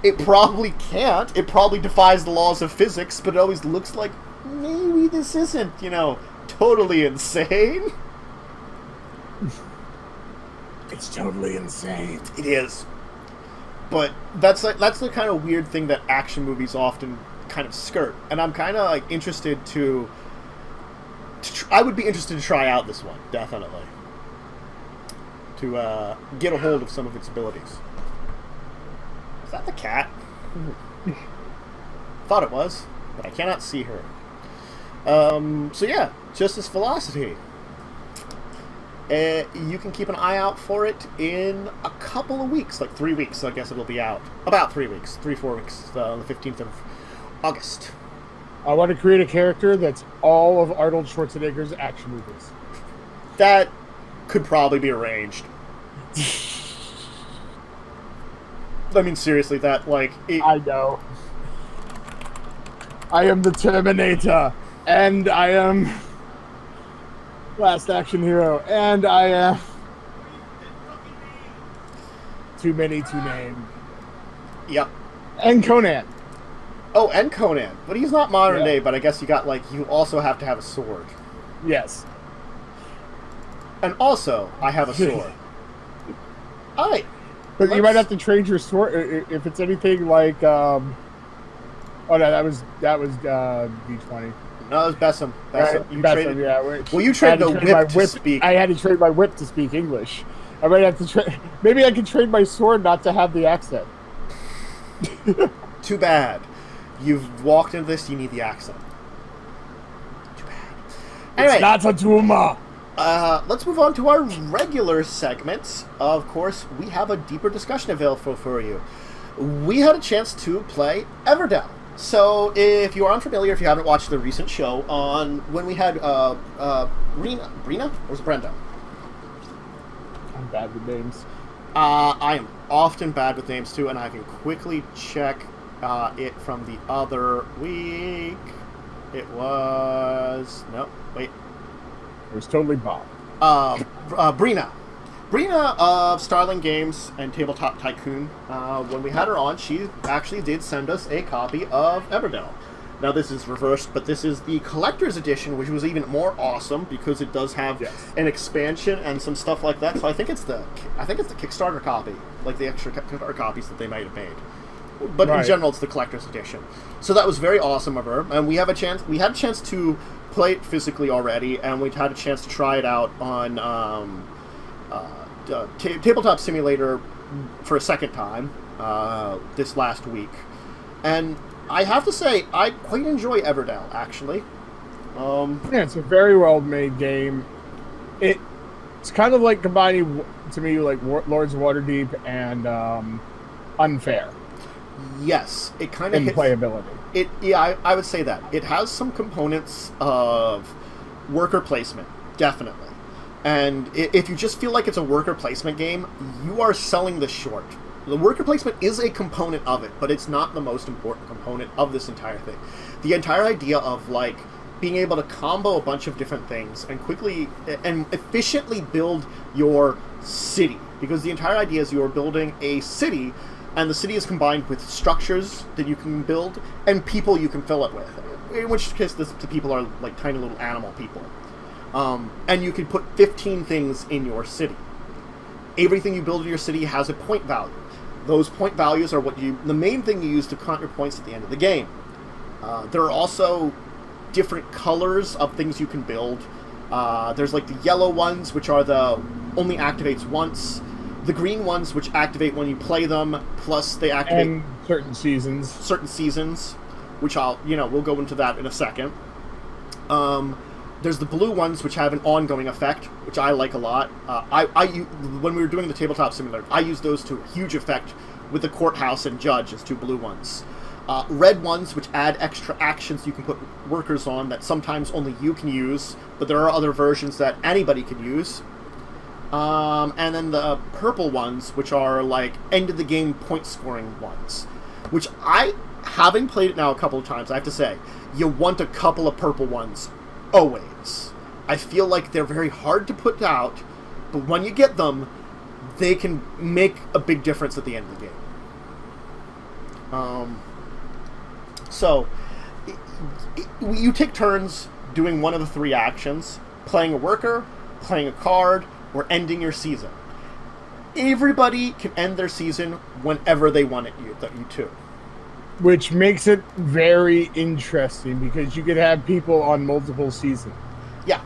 It probably can't. It probably defies the laws of physics, but it always looks like maybe this isn't, you know, totally insane. It's totally insane. It is. But that's the kind of weird thing that action movies often kind of skirt. And I'm kind of, like, interested to I would be interested to try out this one, definitely. To get a hold of some of its abilities. Is that the cat? Thought it was, but I cannot see her. So yeah, Justice Velocity. You can keep an eye out for it in a couple of weeks, like 3 weeks, I guess it'll be out. About 3 weeks, 3-4 weeks, on the 15th of August. I want to create a character that's all of Arnold Schwarzenegger's action movies. That could probably be arranged. I mean, seriously, that, like... I know. I am the Terminator, and I am Last Action Hero, and I am... Too many to name. Yep. And Conan. Oh, and Conan. But he's not modern day, but I guess you also have to have a sword. Yes. And also, I have a sword. Alright. But you might have to trade your sword if it's anything like. Oh no, that was D20. No, that was Bessem. Right? You Bessem, traded. yeah. Well, you traded the whip to speak. I had to trade my whip to speak English. I might have to trade. Maybe I can trade my sword not to have the accent. Too bad. You've walked into this. You need the accent. Too bad. Anyway, it's not a tumor. Let's move on to our regular segments. Of course, we have a deeper discussion available for you. We had a chance to play Everdell. So, if you are unfamiliar, if you haven't watched the recent show on when we had Brina, or was it Brenda? I'm bad with names. I am often bad with names too, and I can quickly check it from the other week. It was... No, wait. It was totally Bob. Brina. Brina of Starling Games and Tabletop Tycoon, when we had her on, she actually did send us a copy of Everdell. Now this is reversed, but this is the collector's edition, which was even more awesome because it does have an expansion and some stuff like that. So I think it's the Kickstarter copy, like the extra Kickstarter copies that they might have made. But in general, it's the collector's edition. So that was very awesome of her, and we had a chance to play it physically already, and we've had a chance to try it out on Tabletop Simulator for a second time this last week, and I have to say I quite enjoy Everdell actually. It's a very well made game. It's kind of like combining, to me, like Lords of Waterdeep and Unfair. Yes, it kind of hits playability. I would say that it has some components of worker placement, definitely. And if you just feel like it's a worker placement game, you are selling this short. The worker placement is a component of it, but it's not the most important component of this entire thing. The entire idea of like being able to combo a bunch of different things and quickly and efficiently build your city, because the entire idea is you are building a city, and the city is combined with structures that you can build and people you can fill it with. In which case, the people are like tiny little animal people. And you can put 15 things in your city. Everything you build in your city has a point value. Those point values are the main thing you use to count your points at the end of the game. There are also different colors of things you can build. There's like the yellow ones, which are the only activates once. The green ones, which activate when you play them, plus they activate... And certain seasons. Certain seasons, which we'll go into that in a second. There's the blue ones, which have an ongoing effect, which I like a lot. When we were doing the Tabletop Simulator, I used those to huge effect with the courthouse and judge as two blue ones. Red ones, which add extra actions you can put workers on that sometimes only you can use, but there are other versions that anybody can use. And then the purple ones, which are like end-of-the-game point-scoring ones, which having played it now a couple of times, I have to say, you want a couple of purple ones always. I feel like they're very hard to put out, but when you get them, they can make a big difference at the end of the game. So, you take turns doing one of the three actions: playing a worker, playing a card, or ending your season. Everybody can end their season whenever they want you to. Which makes it very interesting, because you could have people on multiple seasons. Yeah.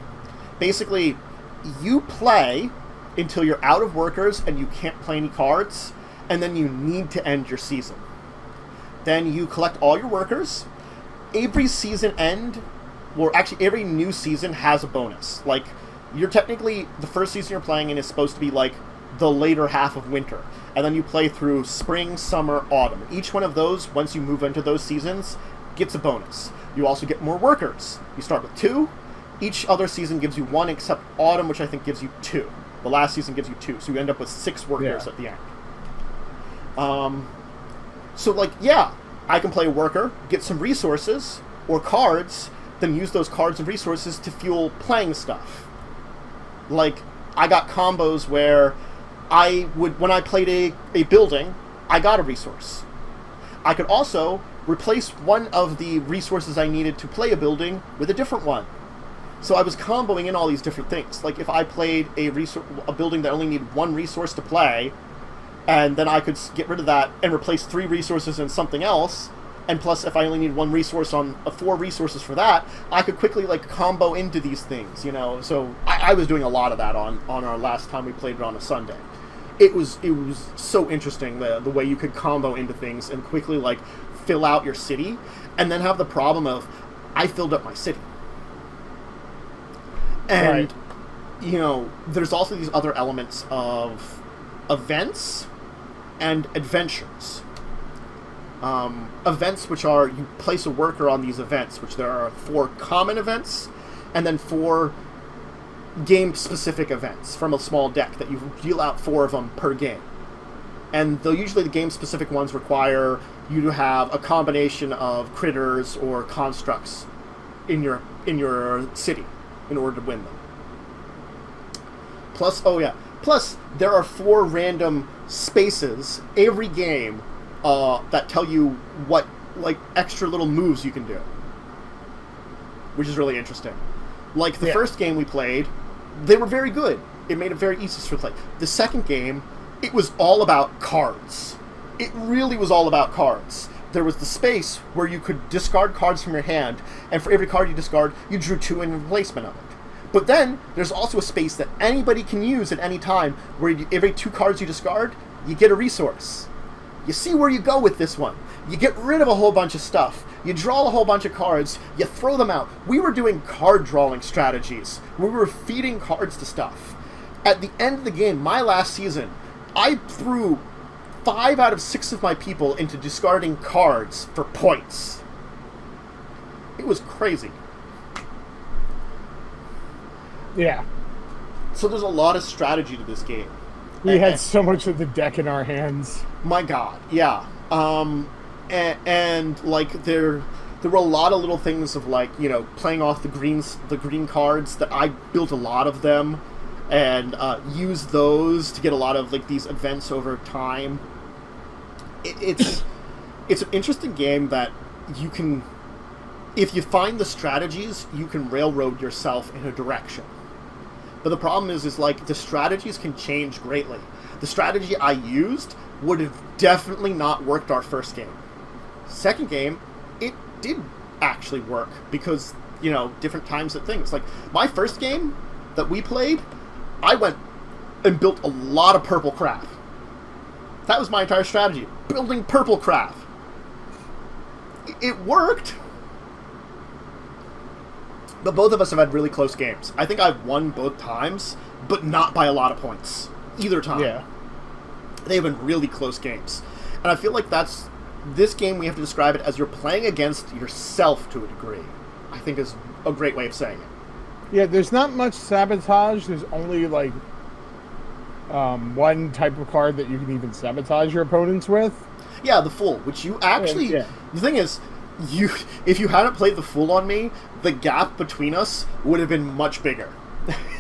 Basically, you play until you're out of workers and you can't play any cards, and then you need to end your season. Then you collect all your workers. Every season end, or actually every new season has a bonus. Like, you're technically, the first season you're playing in is supposed to be like the later half of winter. And then you play through spring, summer, autumn. Each one of those, once you move into those seasons, gets a bonus. You also get more workers. You start with 2. Each other season gives you 1, except autumn, which I think gives you 2. The last season gives you 2, so you end up with 6 workers at the end. I can play a worker, get some resources, or cards, then use those cards and resources to fuel playing stuff. Like, I got combos where when I played a building, I got a resource. I could also replace one of the resources I needed to play a building with a different one. So I was comboing in all these different things. Like, if I played a building that only needed 1 resource to play, and then I could get rid of that and replace 3 resources in something else, and plus, if I only need 1 resource on 4 resources for that, I could quickly combo into these things, So I was doing a lot of that on our last time we played it on a Sunday. It was so interesting the way you could combo into things and quickly fill out your city, and then have the problem of I filled up my city, and there's also these other elements of events and adventures. Events, which are, you place a worker on these events, which there are 4 common events, and then 4 game-specific events from a small deck that you deal out 4 of them per game. And usually the game-specific ones require you to have a combination of critters or constructs in your city in order to win them. Plus Plus, there are 4 random spaces every game that tell you what, like, extra little moves you can do. Which is really interesting. Like, the first game we played, they were very good. It made it very easy to play. The second game, it was all about cards. It really was all about cards. There was the space where you could discard cards from your hand, and for every card you discard, you drew 2 in replacement of it. But then, there's also a space that anybody can use at any time, where every 2 cards you discard, you get a resource. You see where you go with this one. You get rid of a whole bunch of stuff. You draw a whole bunch of cards. You throw them out. We were doing card drawing strategies. We were feeding cards to stuff. At the end of the game, my last season, I threw 5 out of 6 of my people into discarding cards for points. It was crazy. Yeah. So there's a lot of strategy to this game. We had so much of the deck in our hands. My God, yeah. And like there were a lot of little things of, like, you know, playing off the green cards that I built a lot of them and used those to get a lot of, like, these events over time. It's an interesting game that you can, if you find the strategies, you can railroad yourself in a direction. But the problem is like, the strategies can change greatly. The strategy I used would have definitely not worked our first game. Second game, it did actually work because, you know, different times of things. Like, my first game that we played, I went and built a lot of purple crap. That was my entire strategy. Building purple crap. It worked. But both of us have had really close games. I think I've won both times, but not by a lot of points. Either time. Yeah. They've been really close games. And I feel like this game, we have to describe it as you're playing against yourself to a degree. I think is a great way of saying it. Yeah, there's not much sabotage. There's only, like, one type of card that you can even sabotage your opponents with. Yeah, the Fool, which you actually... Yeah. The thing is, if you hadn't played the Fool on me, the gap between us would have been much bigger.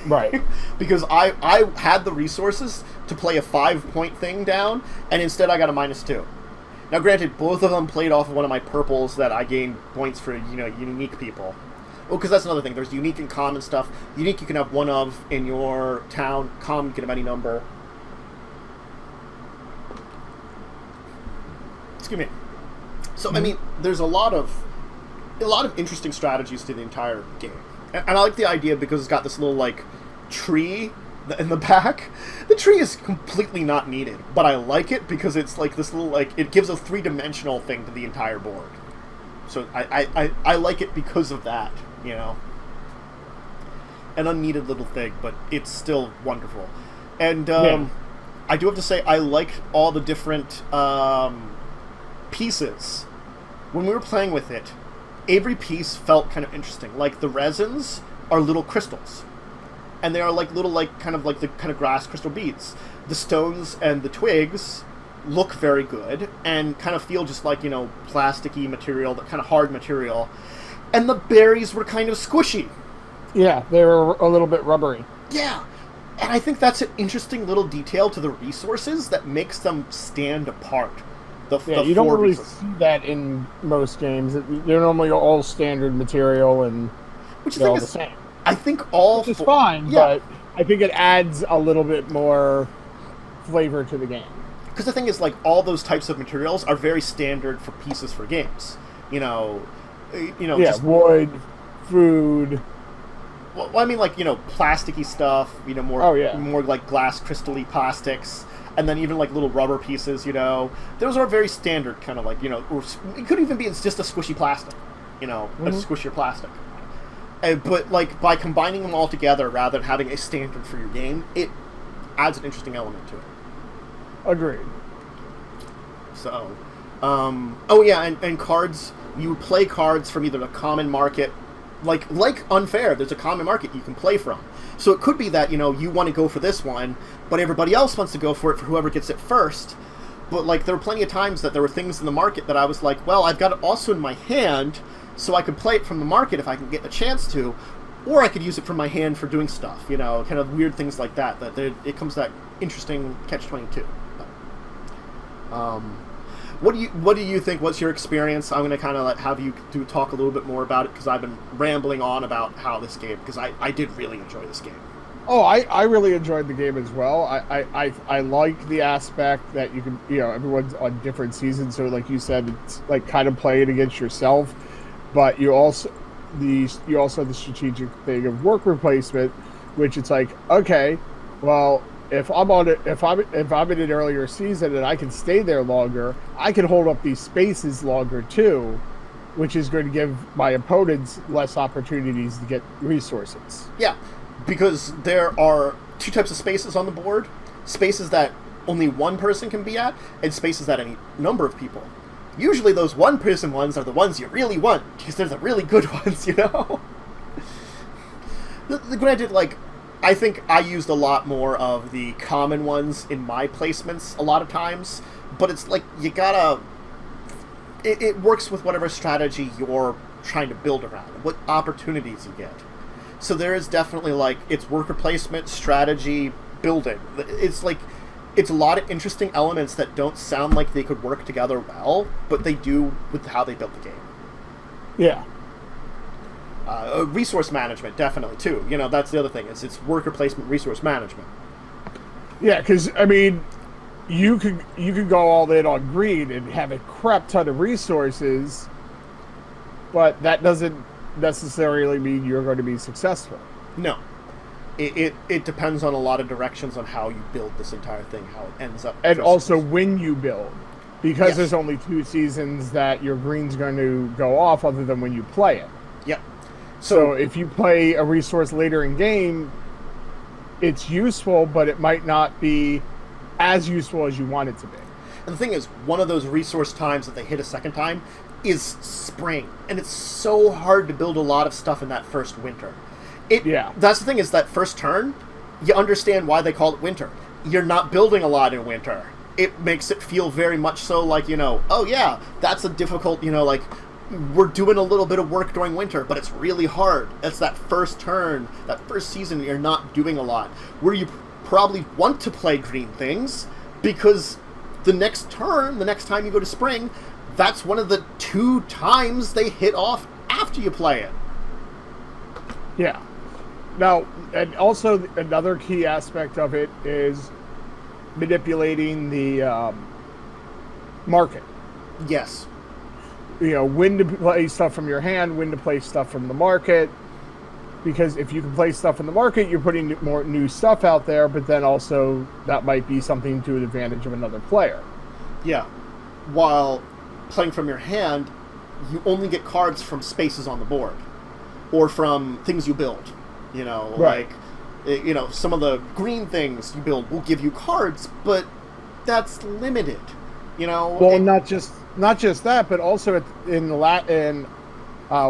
Right. Because I had the resources to play a 5-point thing down, and instead I got a -2. Now, granted, both of them played off of one of my purples that I gained points for, you know, unique people. Well, because that's another thing. There's unique and common stuff. Unique you can have one of in your town. Common you can have any number. Excuse me. So, I mean, there's a lot of interesting strategies to the entire game. And I like the idea because it's got this little, like, tree in the back. The tree is completely not needed, but I like it because it's like this little, like, it gives a 3-dimensional thing to the entire board. So I like it because of that, you know. An unneeded little thing, but it's still wonderful. And I do have to say, I like all the different pieces. When we were playing with it, every piece felt kind of interesting. Like, the resins are little crystals. And they are like little, like, kind of like the kind of grass crystal beads. The stones and the twigs look very good and kind of feel just like, you know, plasticky material, that kind of hard material. And the berries were kind of squishy. Yeah, they were a little bit rubbery. Yeah. And I think that's an interesting little detail to the resources that makes them stand apart. You don't really see that in most games. They're normally all standard material and they're all the same. I think all... Which is fine, but I think it adds a little bit more flavor to the game. Because the thing is, like, all those types of materials are very standard for pieces for games. You know, just wood, food. Well, I mean, like, you know, plasticky stuff. You know, more like glass, crystal-y plastics, and then even like little rubber pieces. You know, those are very standard, kind of like, you know, or it could even be it's just a squishy plastic. You know, a squishier plastic. But like by combining them all together rather than having a standard for your game, it adds an interesting element to it. Agreed. So, and cards. You play cards from either the common market, like Unfair. There's a common market you can play from. So it could be that, you know, you want to go for this one, but everybody else wants to go for it for whoever gets it first. But like there were plenty of times that there were things in the market that I was like, well, I've got it also in my hand, so I could play it from the market if I can get a chance to. or I could use it from my hand for doing stuff, kind of weird things like that. It comes that interesting catch-22. What do you think? What's your experience? I'm going to kind of have you talk a little bit more about it, because I've been rambling on about how this game, because I did really enjoy this game. Oh, I really enjoyed the game as well. I like the aspect that you can, everyone's on different seasons, so like you said, it's like kind of playing against yourself, but you also have the strategic thing of work replacement, which it's like, okay, well, if I'm in an earlier season and I can stay there longer, I can hold up these spaces longer too, which is going to give my opponents less opportunities to get resources. Yeah, because there are two types of spaces on the board: spaces that only one person can be at, and spaces that any number of people. Usually those one-person ones are the ones you really want, because they're the really good ones, Granted, I think I used a lot more of the common ones in my placements a lot of times, but it's you gotta... It works with whatever strategy you're trying to build around, what opportunities you get. So there is definitely, it's worker placement, strategy, building. It's a lot of interesting elements that don't sound like they could work together well, but they do with how they built the game. Yeah. Resource management, definitely, too. That's the other thing, is it's worker placement, resource management. Yeah, because, you could go all in on green and have a crap ton of resources, but that doesn't necessarily mean you're going to be successful. No. It depends on a lot of directions on how you build this entire thing, how it ends up. And also when you build. Because Yes. there's only 2 seasons that your green's going to go off other than when you play it. Yep. So if you play a resource later in game, it's useful, but it might not be as useful as you want it to be. And the thing is, one of those resource times that they hit a second time is spring. And it's so hard to build a lot of stuff in that first winter. That's the thing, is that first turn, you understand why they call it winter. You're not building a lot in winter. It makes it feel very much so oh yeah, that's a difficult, we're doing a little bit of work during winter, but it's really hard. It's that first turn, that first season, you're not doing a lot. Where you probably want to play green things, because the next turn, the next time you go to spring, that's one of the 2 times they hit off after you play it. Yeah. Now, and also another key aspect of it is manipulating the market. Yes. When to play stuff from your hand, when to play stuff from the market. Because if you can play stuff in the market, you're putting more new stuff out there, but then also that might be something to the advantage of another player. Yeah. While playing from your hand, you only get cards from spaces on the board, or from things you build. Right. Some of the green things you build will give you cards, but that's limited. Well, not just that, but also in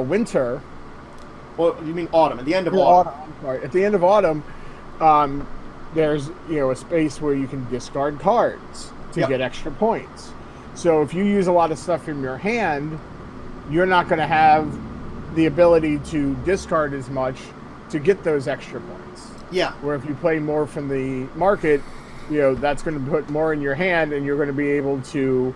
winter. Well, you mean autumn? At the end of autumn. Sorry. At the end of autumn, there's a space where you can discard cards to get extra points. So if you use a lot of stuff from your hand, you're not going to have the ability to discard as much to get those extra points. Yeah. Where if you play more from the market, that's going to put more in your hand, and you're going to be able to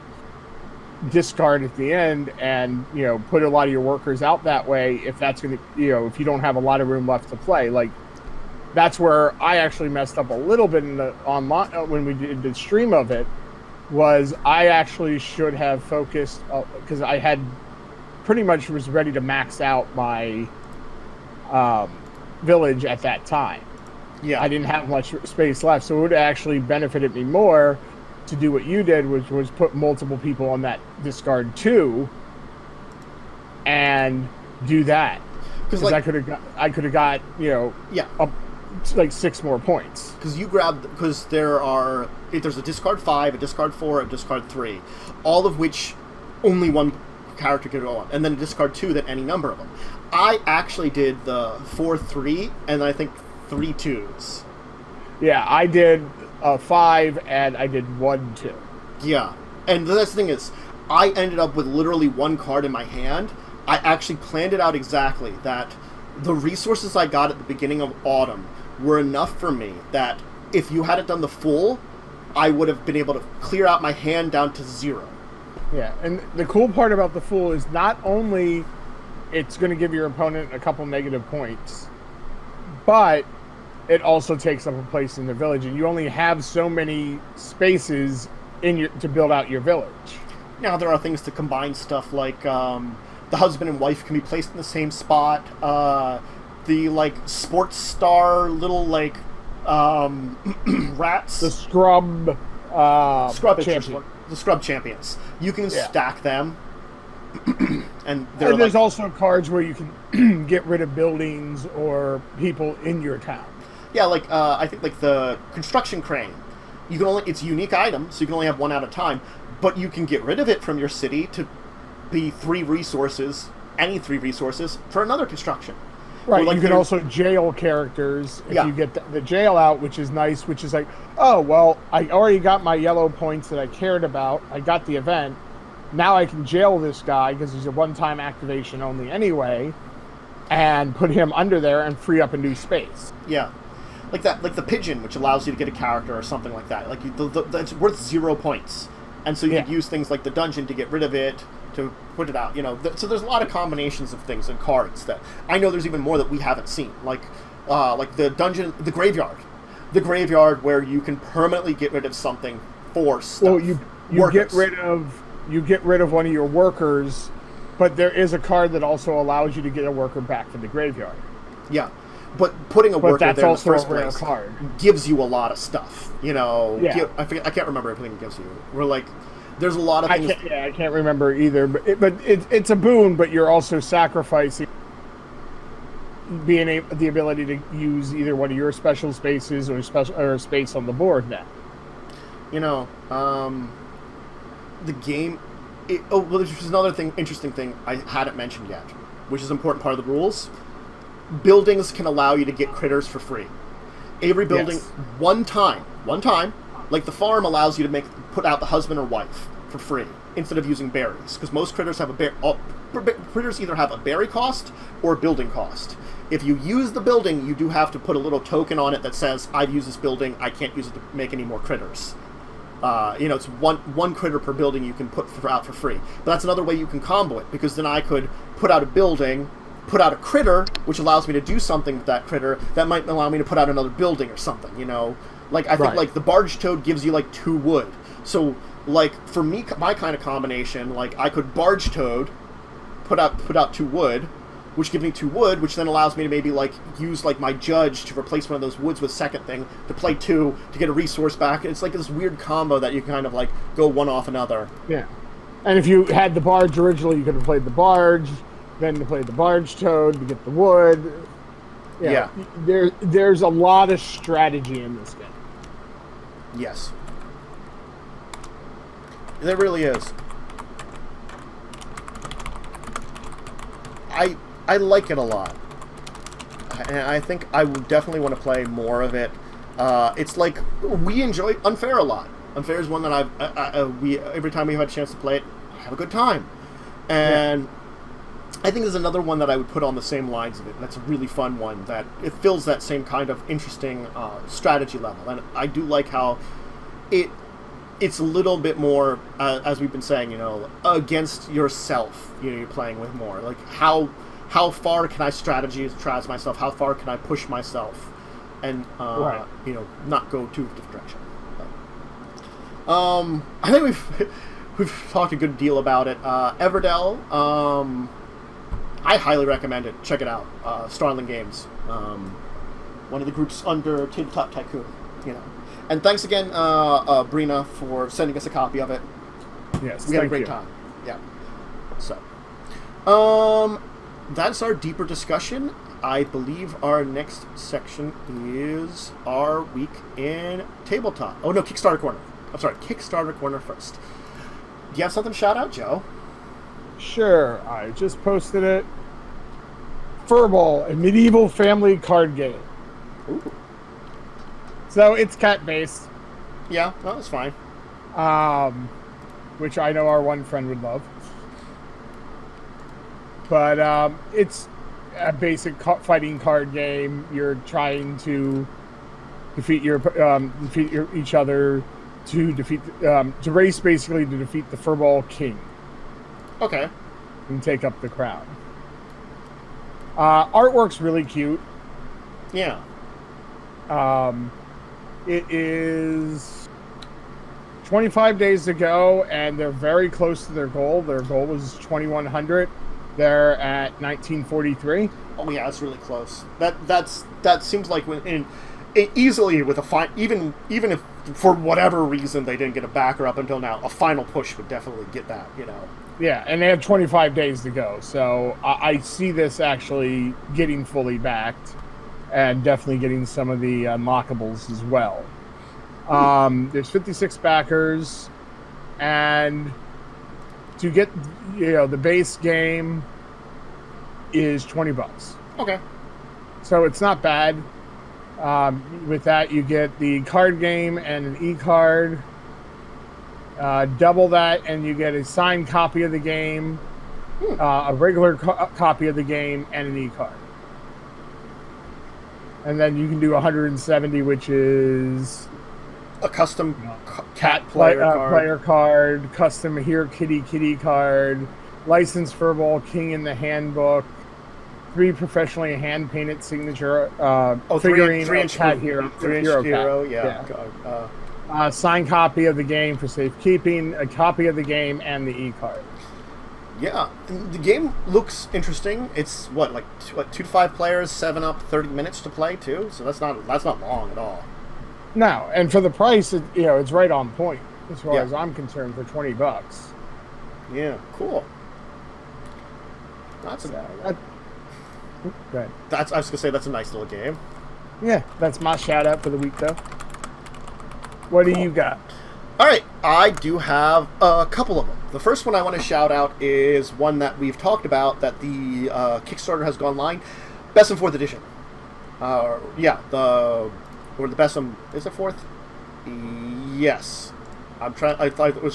discard at the end and put a lot of your workers out that way, if that's going to if you don't have a lot of room left to play. That's where I actually messed up a little bit in the online when we did the stream of it. Was I actually should have focused, because I had pretty much was ready to max out my village at that time. Yeah. I didn't have much space left, so it would have actually benefited me more to do what you did, which was put multiple people on that discard 2 and do that. Because I could have got up 6 more points. Because there's a discard 5, a discard 4, a discard 3, all of which only one character could go on, and then a discard 2 that any number of them. I actually did the 4-3 and I think 3 2s. Yeah, I did 5 and I did 1-2. Yeah, and the next thing is, I ended up with literally 1 card in my hand. I actually planned it out exactly that the resources I got at the beginning of autumn were enough for me that if you hadn't done the full, I would have been able to clear out my hand down to 0. Yeah, and the cool part about the Fool is not only it's going to give your opponent a couple negative points, but it also takes up a place in the village, and you only have so many spaces to build out your village. Now, there are things to combine stuff like the husband and wife can be placed in the same spot. The, like, sports star little, like, rats. The scrub champion. The scrub champions. You can stack them. and there's also cards where you can get rid of buildings or people in your town. Yeah, like, I think, like, the construction crane. You can it's a unique item, so you can only have one at a time, but you can get rid of it from your city to be 3 resources, any 3 resources, for another construction. Right, like you can also jail characters if you get the jail out, which is nice, which is like, oh, well, I already got my yellow points that I cared about. I got the event. Now I can jail this guy because he's a one-time activation only anyway, and put him under there and free up a new space. Yeah. Like that, like the pigeon, which allows you to get a character or something like that. Like that's worth 0 points. And so you could use things like the dungeon to get rid of it, to put it out, you know. So there's a lot of combinations of things and cards that I know there's even more that we haven't seen. Like the dungeon, the graveyard where you can permanently get rid of something for stuff. Well, you get rid of one of your workers, but there is a card that also allows you to get a worker back from the graveyard. Yeah. But putting a worker there in the first place card. gives you a lot of stuff, you know. Yeah. I can't remember everything it gives you. We're like, there's a lot of things. I can't remember either. But it's a boon, but you're also sacrificing the ability to use either one of your special spaces or a space on the board now. You know, the game. Well, there's another interesting thing I hadn't mentioned yet, which is an important part of the rules. Buildings can allow you to get critters for free. Every building, one time, like the farm allows you to put out the husband or wife for free instead of using berries, because most critters have critters either have a berry cost or a building cost. If you use the building, you do have to put a little token on it that says, I've used this building, I can't use it to make any more critters. You know, it's one critter per building you can put out for free. But that's another way you can combo it, because then I could put out a building, put out a critter, which allows me to do something with that critter that might allow me to put out another building or something, you know? Like, I think, like, the barge toad gives you, like, 2 wood. So, like, for me, my kind of combination, like, I could barge toad, put out 2 wood, which gives me 2 wood, which then allows me to maybe, like, use, like, my judge to replace one of those woods with second thing, to play 2, to get a resource back. It's like this weird combo that you kind of, like, go one off another. Yeah. And if you had the barge originally, you could have played the barge, then to play the barge toad to get the wood. Yeah. There's a lot of strategy in this game. Yes. There really is. I like it a lot. And I think I would definitely want to play more of it. It's like, we enjoy Unfair a lot. Unfair is one that we every time we have a chance to play it, I have a good time. And I think there's another one that I would put on the same lines of it, and that's a really fun one, that it fills that same kind of interesting strategy level. And I do like how it's a little bit more, as we've been saying, you know, against yourself, you know, you're playing with more. Like, how far can I strategize myself? How far can I push myself? And, you know, not go too different direction. But, I think we've talked a good deal about it. Everdell, I highly recommend it. Check it out. Starling Games. One of the groups under Tabletop Tycoon, you know. And thanks again, Brina, for sending us a copy of it. Yes, we had a great time. Yeah. So, that's our deeper discussion. I believe our next section is our week in Tabletop. Oh, no, Kickstarter Corner. I'm sorry, Kickstarter Corner first. Do you have something to shout out, Joe? Sure, I just posted it. Furball, a medieval family card game. Ooh. So it's cat-based. Yeah, well, that's fine. Which I know our one friend would love. But it's a basic fighting card game. You're trying to defeat each other to race basically to defeat the Furball King. Okay. And take up the crown. Artwork's really cute. Yeah. It is 25 days to go, and they're very close to their goal. Their goal was 2,100. They're at 1943. Oh yeah, that's really close. That seems like easily with a even if for whatever reason they didn't get a backer up until now, a final push would definitely get that. Yeah, and they have 25 days to go, so I see this actually getting fully backed, and definitely getting some of the unlockables as well. There's 56 backers, and to get the base game is $20. Okay. So it's not bad. With that, you get the card game and an e-card. Double that, and you get a signed copy of the game, a regular copy of the game, and an e-card. And then you can do 170, which is a custom cat player card, custom Here Kitty card, licensed Furball King in the handbook, 3 professionally hand-painted signature figurine 3-inch cat hero. 3-inch hero, yeah. Signed copy of the game for safekeeping, a copy of the game, and the e-card. Yeah, the game looks interesting. It's 2 to 5 players, 7 up, 30 minutes to play too. So that's not long at all. No, and for the price, it's right on point as far as I'm concerned for $20. Yeah, cool. I was gonna say that's a nice little game. Yeah, that's my shout out for the week though. What do you got? All right, I do have a couple of them. The first one I want to shout out is one that we've talked about that the Kickstarter has gone live. Best in 4th edition. The best in, is it 4th? Yes. I was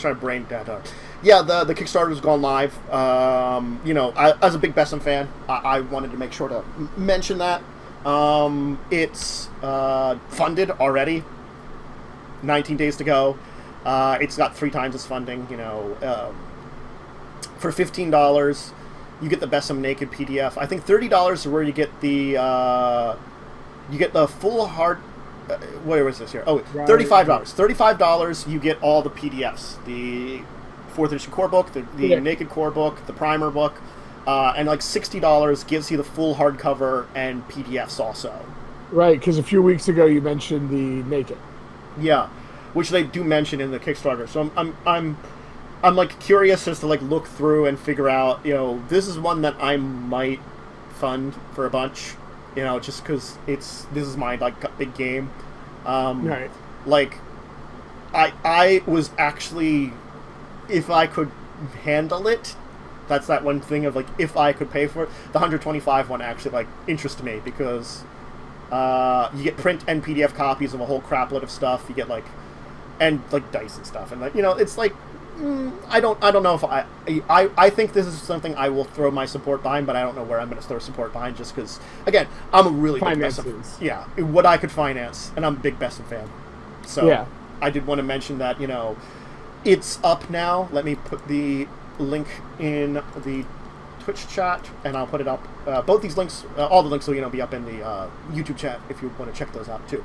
trying to brain data. Yeah, the Kickstarter has gone live. As a big Best in fan, I wanted to make sure to mention that. It's funded already. 19 days to go. It's got 3 times its funding. For $15, you get the Best of Naked PDF. I think $30 is where you get the full hard. Where was this here? Oh, $35. $35, you get all the PDFs. The 4th edition core book, the Naked core book, the primer book, and like $60 gives you the full hardcover and PDFs also. Right, because a few weeks ago you mentioned the Naked. Yeah, which they do mention in the Kickstarter. So I'm like curious as to like look through and figure out. This is one that I might fund for a bunch. Just because this is my like big game. Right. Like, I was actually, if I could handle it, that's that one thing of like if I could pay for it. The 125 one actually like interested me because you get print and PDF copies of a whole crapload of stuff. You get like dice and stuff, and like it's like I don't know if I think this is something I will throw my support behind, but I don't know where I'm going to throw support behind just because again I'm a really big Besson, what I could finance, and I'm a big Besson fan, so I did want to mention that it's up now. Let me put the link in the Twitch chat, and I'll put it up. Both these links, all the links will be up in the YouTube chat if you want to check those out too.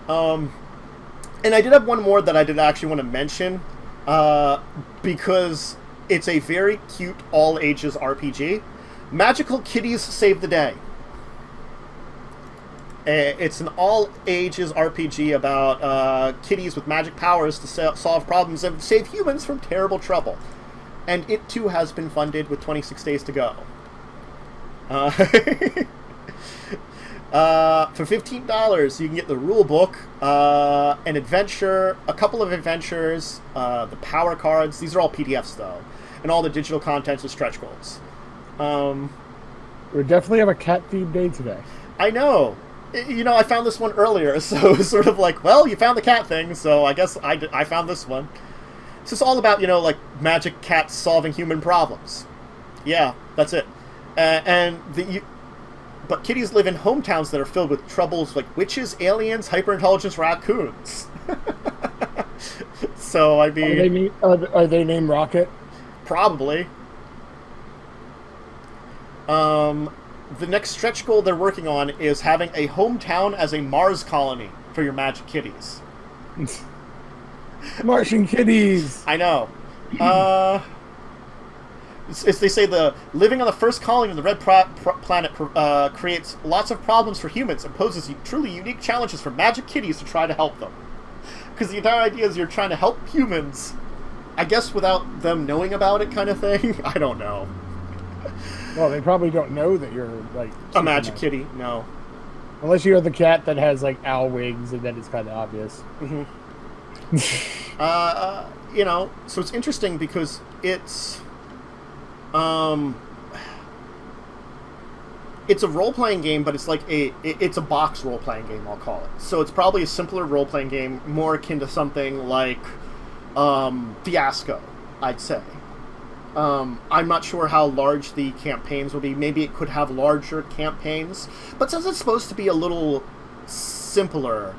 And I did have one more that I did actually want to mention because it's a very cute all ages RPG. Magical Kitties Save the Day. It's an all ages RPG about kitties with magic powers to solve problems and save humans from terrible trouble. And it too has been funded with 26 days to go. For $15, you can get the rule book, an adventure, a couple of adventures, the power cards. These are all PDFs though, and all the digital contents with stretch goals. We definitely have a cat-themed day today. I know. I found this one earlier, so it was sort of like, well, you found the cat thing, so I guess I found this one. So it's all about, like magic cats solving human problems. Yeah, that's it. And but kitties live in hometowns that are filled with troubles like witches, aliens, hyper-intelligence raccoons. So, I mean... Are they named Rocket? Probably. The next stretch goal they're working on is having a hometown as a Mars colony for your magic kitties. Martian kitties! I know. As they say, the living on the first colony of the red planet creates lots of problems for humans and poses truly unique challenges for magic kitties to try to help them. Because the entire idea is you're trying to help humans, I guess without them knowing about it kind of thing. I don't know. Well, they probably don't know that you're, like... A magic kitty, no. Unless you're the cat that has, like, owl wings, and then it's kind of obvious. Mm-hmm. So it's interesting because it's a role-playing game, but it's like it's a box role-playing game, I'll call it. So it's probably a simpler role-playing game, more akin to something like Fiasco, I'd say. I'm not sure how large the campaigns will be. Maybe it could have larger campaigns, but since it's supposed to be a little simpler,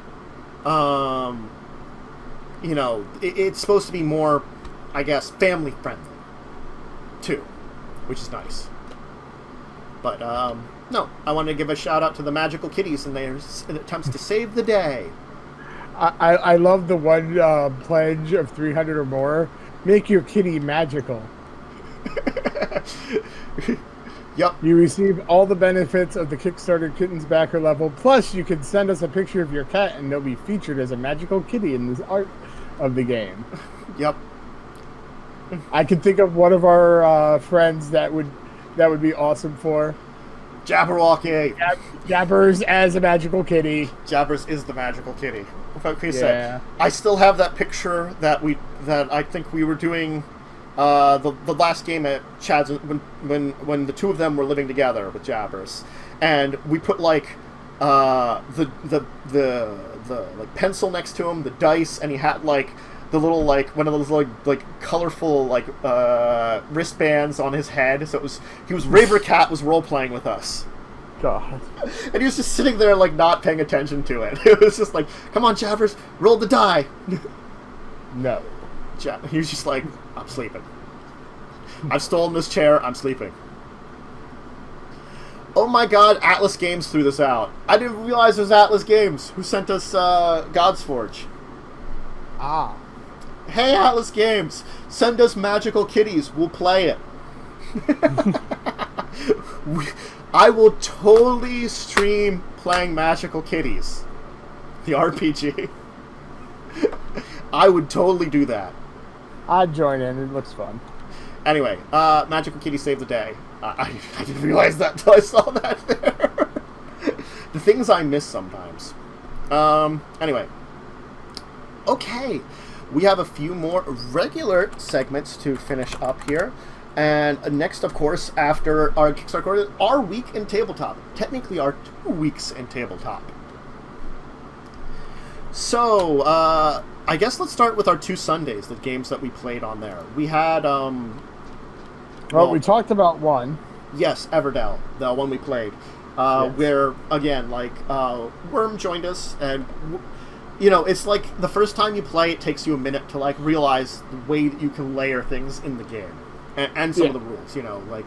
it's supposed to be more, I guess, family-friendly, too, which is nice. But, no, I want to give a shout-out to the Magical Kitties and their attempts to save the day. I love the one pledge of 300 or more. Make your kitty magical. Yep. You receive all the benefits of the Kickstarter Kittens backer level, plus you can send us a picture of your cat and they'll be featured as a magical kitty in this art of the game. Yep. I can think of one of our friends that would be awesome for. Jabberwocky. Jabbers as a magical kitty. Jabbers is the magical kitty. Said, I still have that picture that I think we were doing the last game at Chad's when the two of them were living together with Jabbers, and we put like the like pencil next to him, the dice, and he had like the little like one of those like colorful like wristbands on his head. So he was Raver Cat was role playing with us. God. And he was just sitting there like not paying attention to it. It was just like, come on, Jabbers, roll the die. No. He was just like, I'm sleeping. I've stolen this chair, I'm sleeping. Oh my god, Atlas Games threw this out. I didn't realize it was Atlas Games who sent us God's Forge. Ah. Hey, Atlas Games, send us magical kitties, we'll play it. I will totally stream playing Magical Kitties, the RPG. I would totally do that. I'd join in. It looks fun. Anyway, Magical Kitty saved the day. I didn't realize that until I saw that there. The things I miss sometimes. Anyway. Okay. We have a few more regular segments to finish up here. And next, of course, after our Kickstarter, our week in tabletop. Technically, our 2 weeks in tabletop. So, I guess let's start with our 2 Sundays, the games that we played on there. We had, well, we talked about one. Yes, Everdell, the one we played. Yes. Where, again, like, Worm joined us, and, you know, it's like the first time you play, it takes you a minute to, like, realize the way that you can layer things in the game. And some of the rules, you know, like,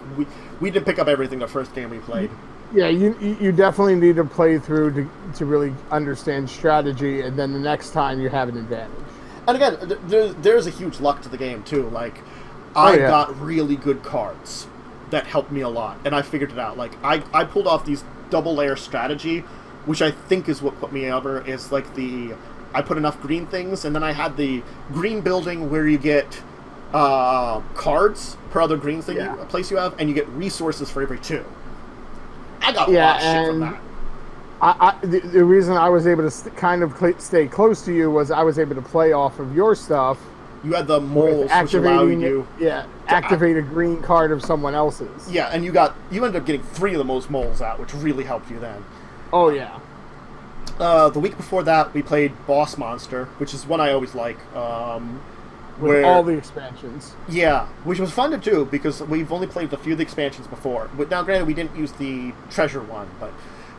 we didn't pick up everything the first game we played. Yeah, you definitely need to play through to really understand strategy, and then the next time you have an advantage. And again, there's a huge luck to the game, too. Like, I got really good cards that helped me a lot, and I figured it out. Like, I pulled off these double-layer strategy, which I think is what put me over, is like I put enough green things, and then I had the green building where you get cards per other green thing place you have, and you get resources for every 2. I got a lot of shit from that. The reason I was able to kind of stay close to you was I was able to play off of your stuff. You had the moles, which allowed you activate a green card of someone else's. Yeah, and you ended up getting 3 of the most moles out, which really helped you then. Oh yeah. The week before that, we played Boss Monster, which is one I always like. with all the expansions. Yeah, which was fun to do because we've only played a few of the expansions before. But now, granted, we didn't use the treasure one, but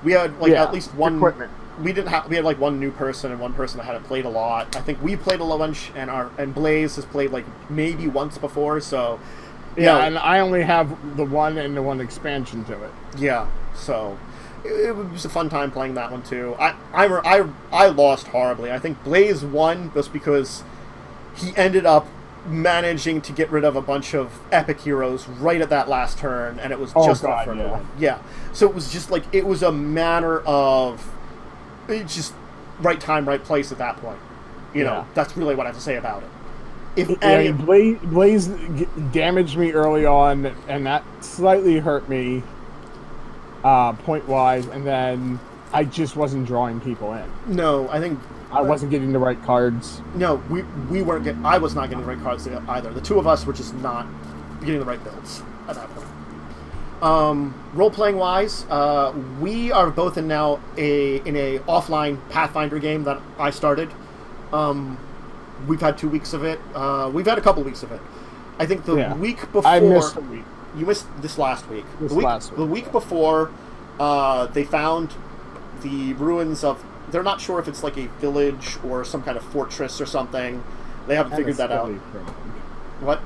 we had at least one equipment. We had like one new person and one person that hadn't played a lot. I think we played a bunch, and Blaze has played like maybe once before. So and I only have the one and the one expansion to it. Yeah, so it was a fun time playing that one too. I lost horribly. I think Blaze won just because he ended up managing to get rid of a bunch of epic heroes right at that last turn, and it was just enough for him to win. Yeah, so it was just like it was a matter of just right time, right place at that point. You know, that's really what I have to say about it. Blaze damaged me early on, and that slightly hurt me point wise, and then I just wasn't drawing people in. No, I think I wasn't getting the right cards. No, we weren't getting. I was not getting the right cards either. The two of us were just not getting the right builds at that point. Role playing wise, we are both in now in a offline Pathfinder game that I started. We've had 2 weeks of it. We've had a couple weeks of it. I think the week before I missed a week. You missed this last week. Last week. The week before, they found the ruins of. They're not sure if it's like a village or some kind of fortress or something. They haven't figured that out. Frog. What?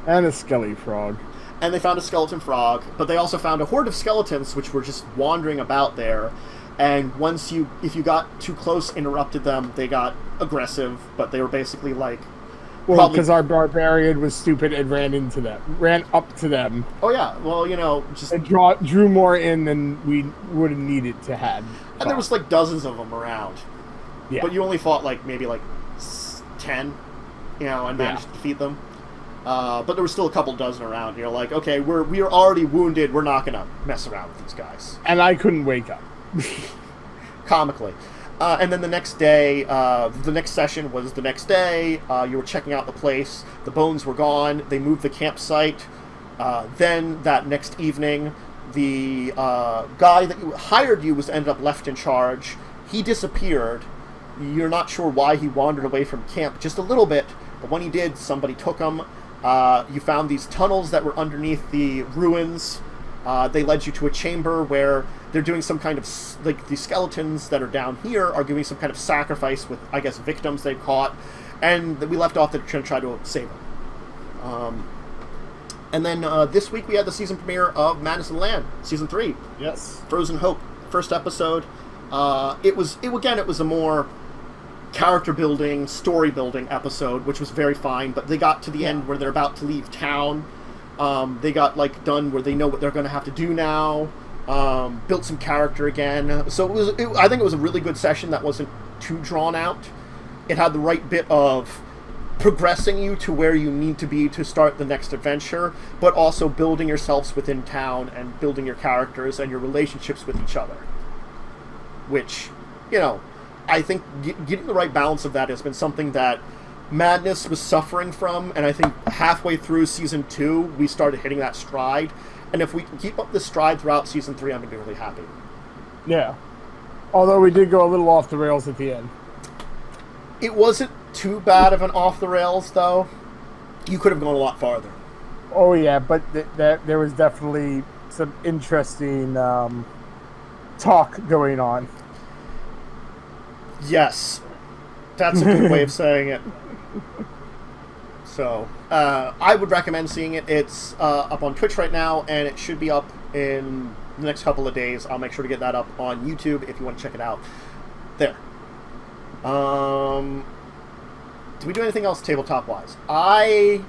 And a skelly frog. And they found a skeleton frog, but they also found a horde of skeletons which were just wandering about there. And if you got too close, interrupted them, they got aggressive, but they were basically like... Well, because our barbarian was stupid and ran up to them. Oh yeah, well, just... And drew more in than we would have needed to have. And there was like dozens of them around. Yeah. But you only fought maybe 10, and managed to defeat them. But there were still a couple dozen around. You're like, okay, we are already wounded. We're not going to mess around with these guys. And I couldn't wake up. Comically. And then the next day, the next session was the next day. You were checking out the place. The bones were gone. They moved the campsite. Then that next evening, the guy that hired you ended up left in charge. He disappeared. You're not sure why he wandered away from camp just a little bit, but when he did, somebody took him. You found these tunnels that were underneath the ruins. They led you to a chamber where they're doing some kind of... the skeletons that are down here are doing some kind of sacrifice with, I guess, victims they've caught. And we left off to try to save them. And then this week we had the season premiere of Madness in the Land, Season 3. Yes. Frozen Hope, first episode. It was a more character-building, story-building episode, which was very fine, but they got to the end where they're about to leave town. They got, done where they know what they're going to have to do now. Built some character again. So I think it was a really good session that wasn't too drawn out. It had the right bit of progressing you to where you need to be to start the next adventure, but also building yourselves within town and building your characters and your relationships with each other. Which, I think getting the right balance of that has been something that Madness was suffering from, and I think halfway through Season 2, we started hitting that stride. And if we can keep up this stride throughout Season 3, I'm going to be really happy. Yeah. Although we did go a little off the rails at the end. It wasn't too bad of an off the rails, though. You could have gone a lot farther. Oh, yeah, but there was definitely some interesting talk going on. Yes. That's a good way of saying it. So, I would recommend seeing it. It's up on Twitch right now, and it should be up in the next couple of days. I'll make sure to get that up on YouTube if you want to check it out. There. Did we do anything else tabletop-wise? I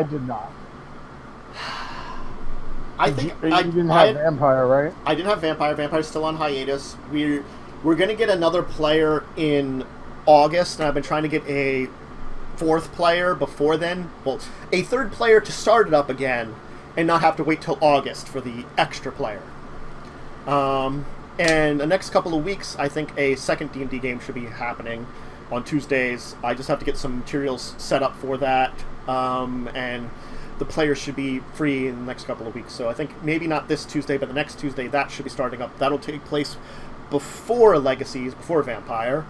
did not. I think you didn't have Vampire, right? I didn't have Vampire. Vampire's still on hiatus. We're going to get another player in August, and I've been trying to get a fourth player before then. Well, a third player to start it up again and not have to wait till August for the extra player. And the next couple of weeks, I think a second D&D game should be happening on Tuesdays. I just have to get some materials set up for that, and the players should be free in the next couple of weeks. So I think maybe not this Tuesday, but the next Tuesday, that should be starting up. That'll take place before Legacies, before Vampire.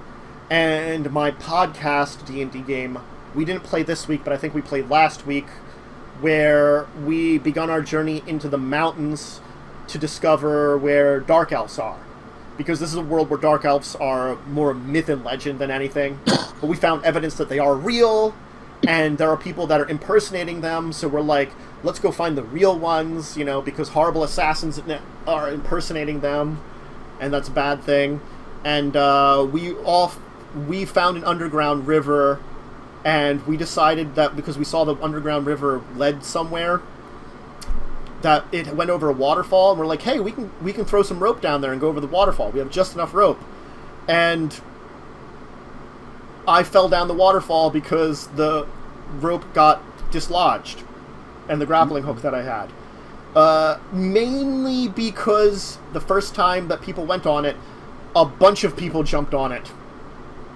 and my podcast D&D game. We didn't play this week, but I think we played last week, where we begun our journey into the mountains to discover where dark elves are. Because this is a world where dark elves are more myth and legend than anything. But we found evidence that they are real, and there are people that are impersonating them, so we're like, let's go find the real ones, because horrible assassins are impersonating them, and that's a bad thing. And we found an underground river, and we decided that because we saw the underground river led somewhere, that it went over a waterfall, and we're like, hey, we can throw some rope down there and go over the waterfall. We have just enough rope. And I fell down the waterfall because the rope got dislodged, and the grappling hook that I had. Mainly because the first time that people went on it, a bunch of people jumped on it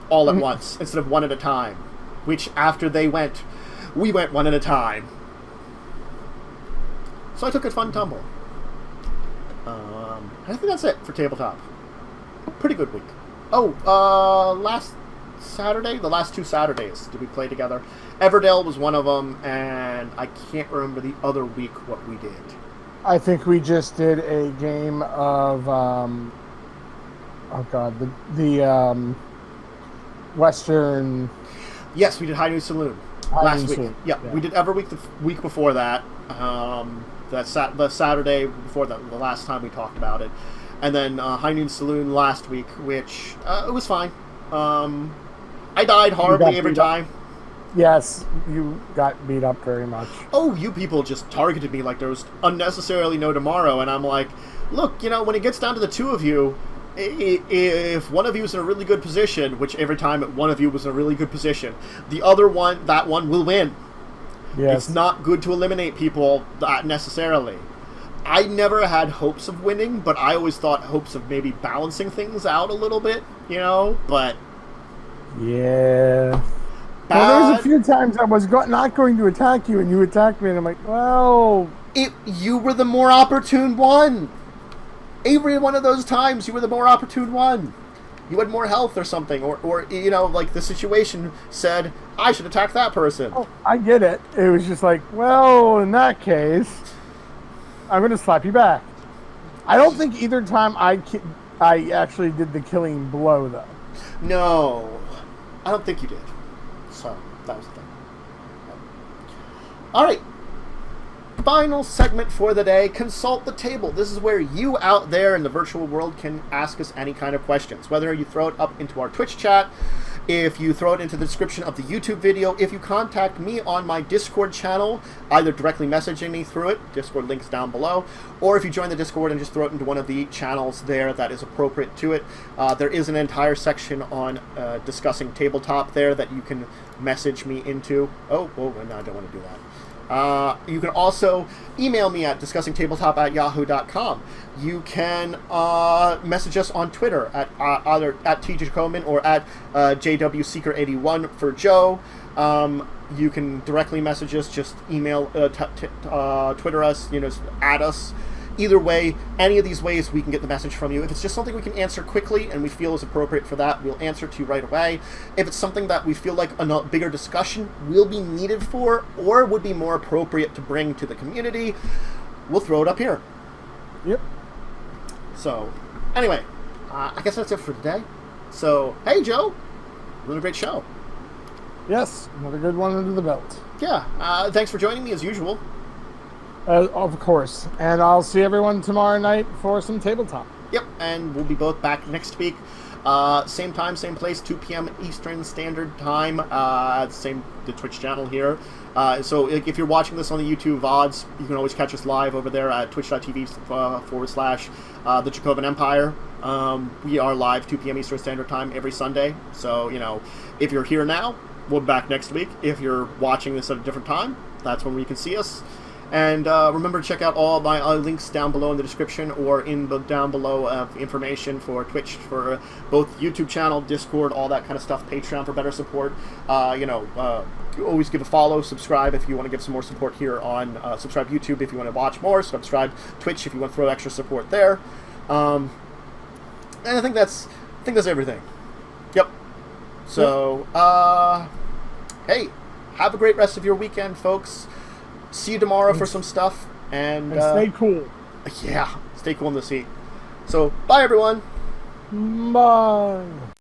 all at once, instead of one at a time. Which, after they went, we went one at a time. So I took a fun tumble. I think that's it for Tabletop. Pretty good week. Last Saturday? The last 2 Saturdays did we play together. Everdell was one of them, and I can't remember the other week what we did. I think we just did a game of, the Western... Yes, we did High Noon Saloon last week. Yeah, we did every week the week before that. The Saturday before the last time we talked about it. And then High Noon Saloon last week, which it was fine. I died horribly every time. Yes, you got beat up very much. Oh, you people just targeted me like there was unnecessarily no tomorrow, and I'm like, look, when it gets down to the two of you, if one of you is in a really good position, which every time one of you was in a really good position, that one will win. Yes. It's not good to eliminate people necessarily. I never had hopes of winning, but I always thought hopes of maybe balancing things out a little bit, but... Yeah. Well, there was a few times I was not going to attack you, and you attacked me, and I'm like, well... You were the more opportune one! Every one of those times, you were the more opportune one. You had more health or something, or like the situation said, I should attack that person. Oh, I get it. It was just like, well, in that case, I'm going to slap you back. I don't think either time I actually did the killing blow, though. No, I don't think you did. So, that was the thing. All right. Final segment for the day, Consult the Table. This is where you out there in the virtual world can ask us any kind of questions. Whether you throw it up into our Twitch chat, if you throw it into the description of the YouTube video, if you contact me on my Discord channel, either directly messaging me through it, Discord link's down below, or if you join the Discord and just throw it into one of the channels there that is appropriate to it. There is an entire section on Discussing Tabletop there that you can message me into. No, I don't want to do that. You can also email me at discussingtabletop@yahoo.com. You can message us on Twitter at either at Teverbury or at JWSeeker81 for Joe. You can directly message us, just email, Twitter us, add us. Either way, any of these ways we can get the message from you. If it's just something we can answer quickly and we feel is appropriate for that, we'll answer to you right away. If it's something that we feel like a bigger discussion will be needed for, or would be more appropriate to bring to the community, we'll throw it up here. Yep. So, anyway, I guess that's it for today. So, hey, Joe, really great show. Yes, another good one under the belt. Yeah, thanks for joining me as usual. Of course. And I'll see everyone tomorrow night for some tabletop. Yep, and we'll be both back next week. Same time, same place, 2 p.m. Eastern Standard Time. The Twitch channel here. So if you're watching this on the YouTube VODs, you can always catch us live over there at twitch.tv / the Dracovin Empire. We are live 2 p.m. Eastern Standard Time every Sunday. So, if you're here now, we'll be back next week. If you're watching this at a different time, that's when you can see us. And remember to check out all my links down below in the description, or down below information for Twitch, for both YouTube channel, Discord, all that kind of stuff, Patreon for better support. Always give a follow, subscribe if you want to give some more support here on subscribe YouTube if you want to watch more, subscribe Twitch if you want to throw extra support there. And I think that's everything. Yep. So, hey, have a great rest of your weekend, folks. See you tomorrow for some stuff. And stay cool. Yeah, stay cool in the sea. So, bye, everyone. Bye.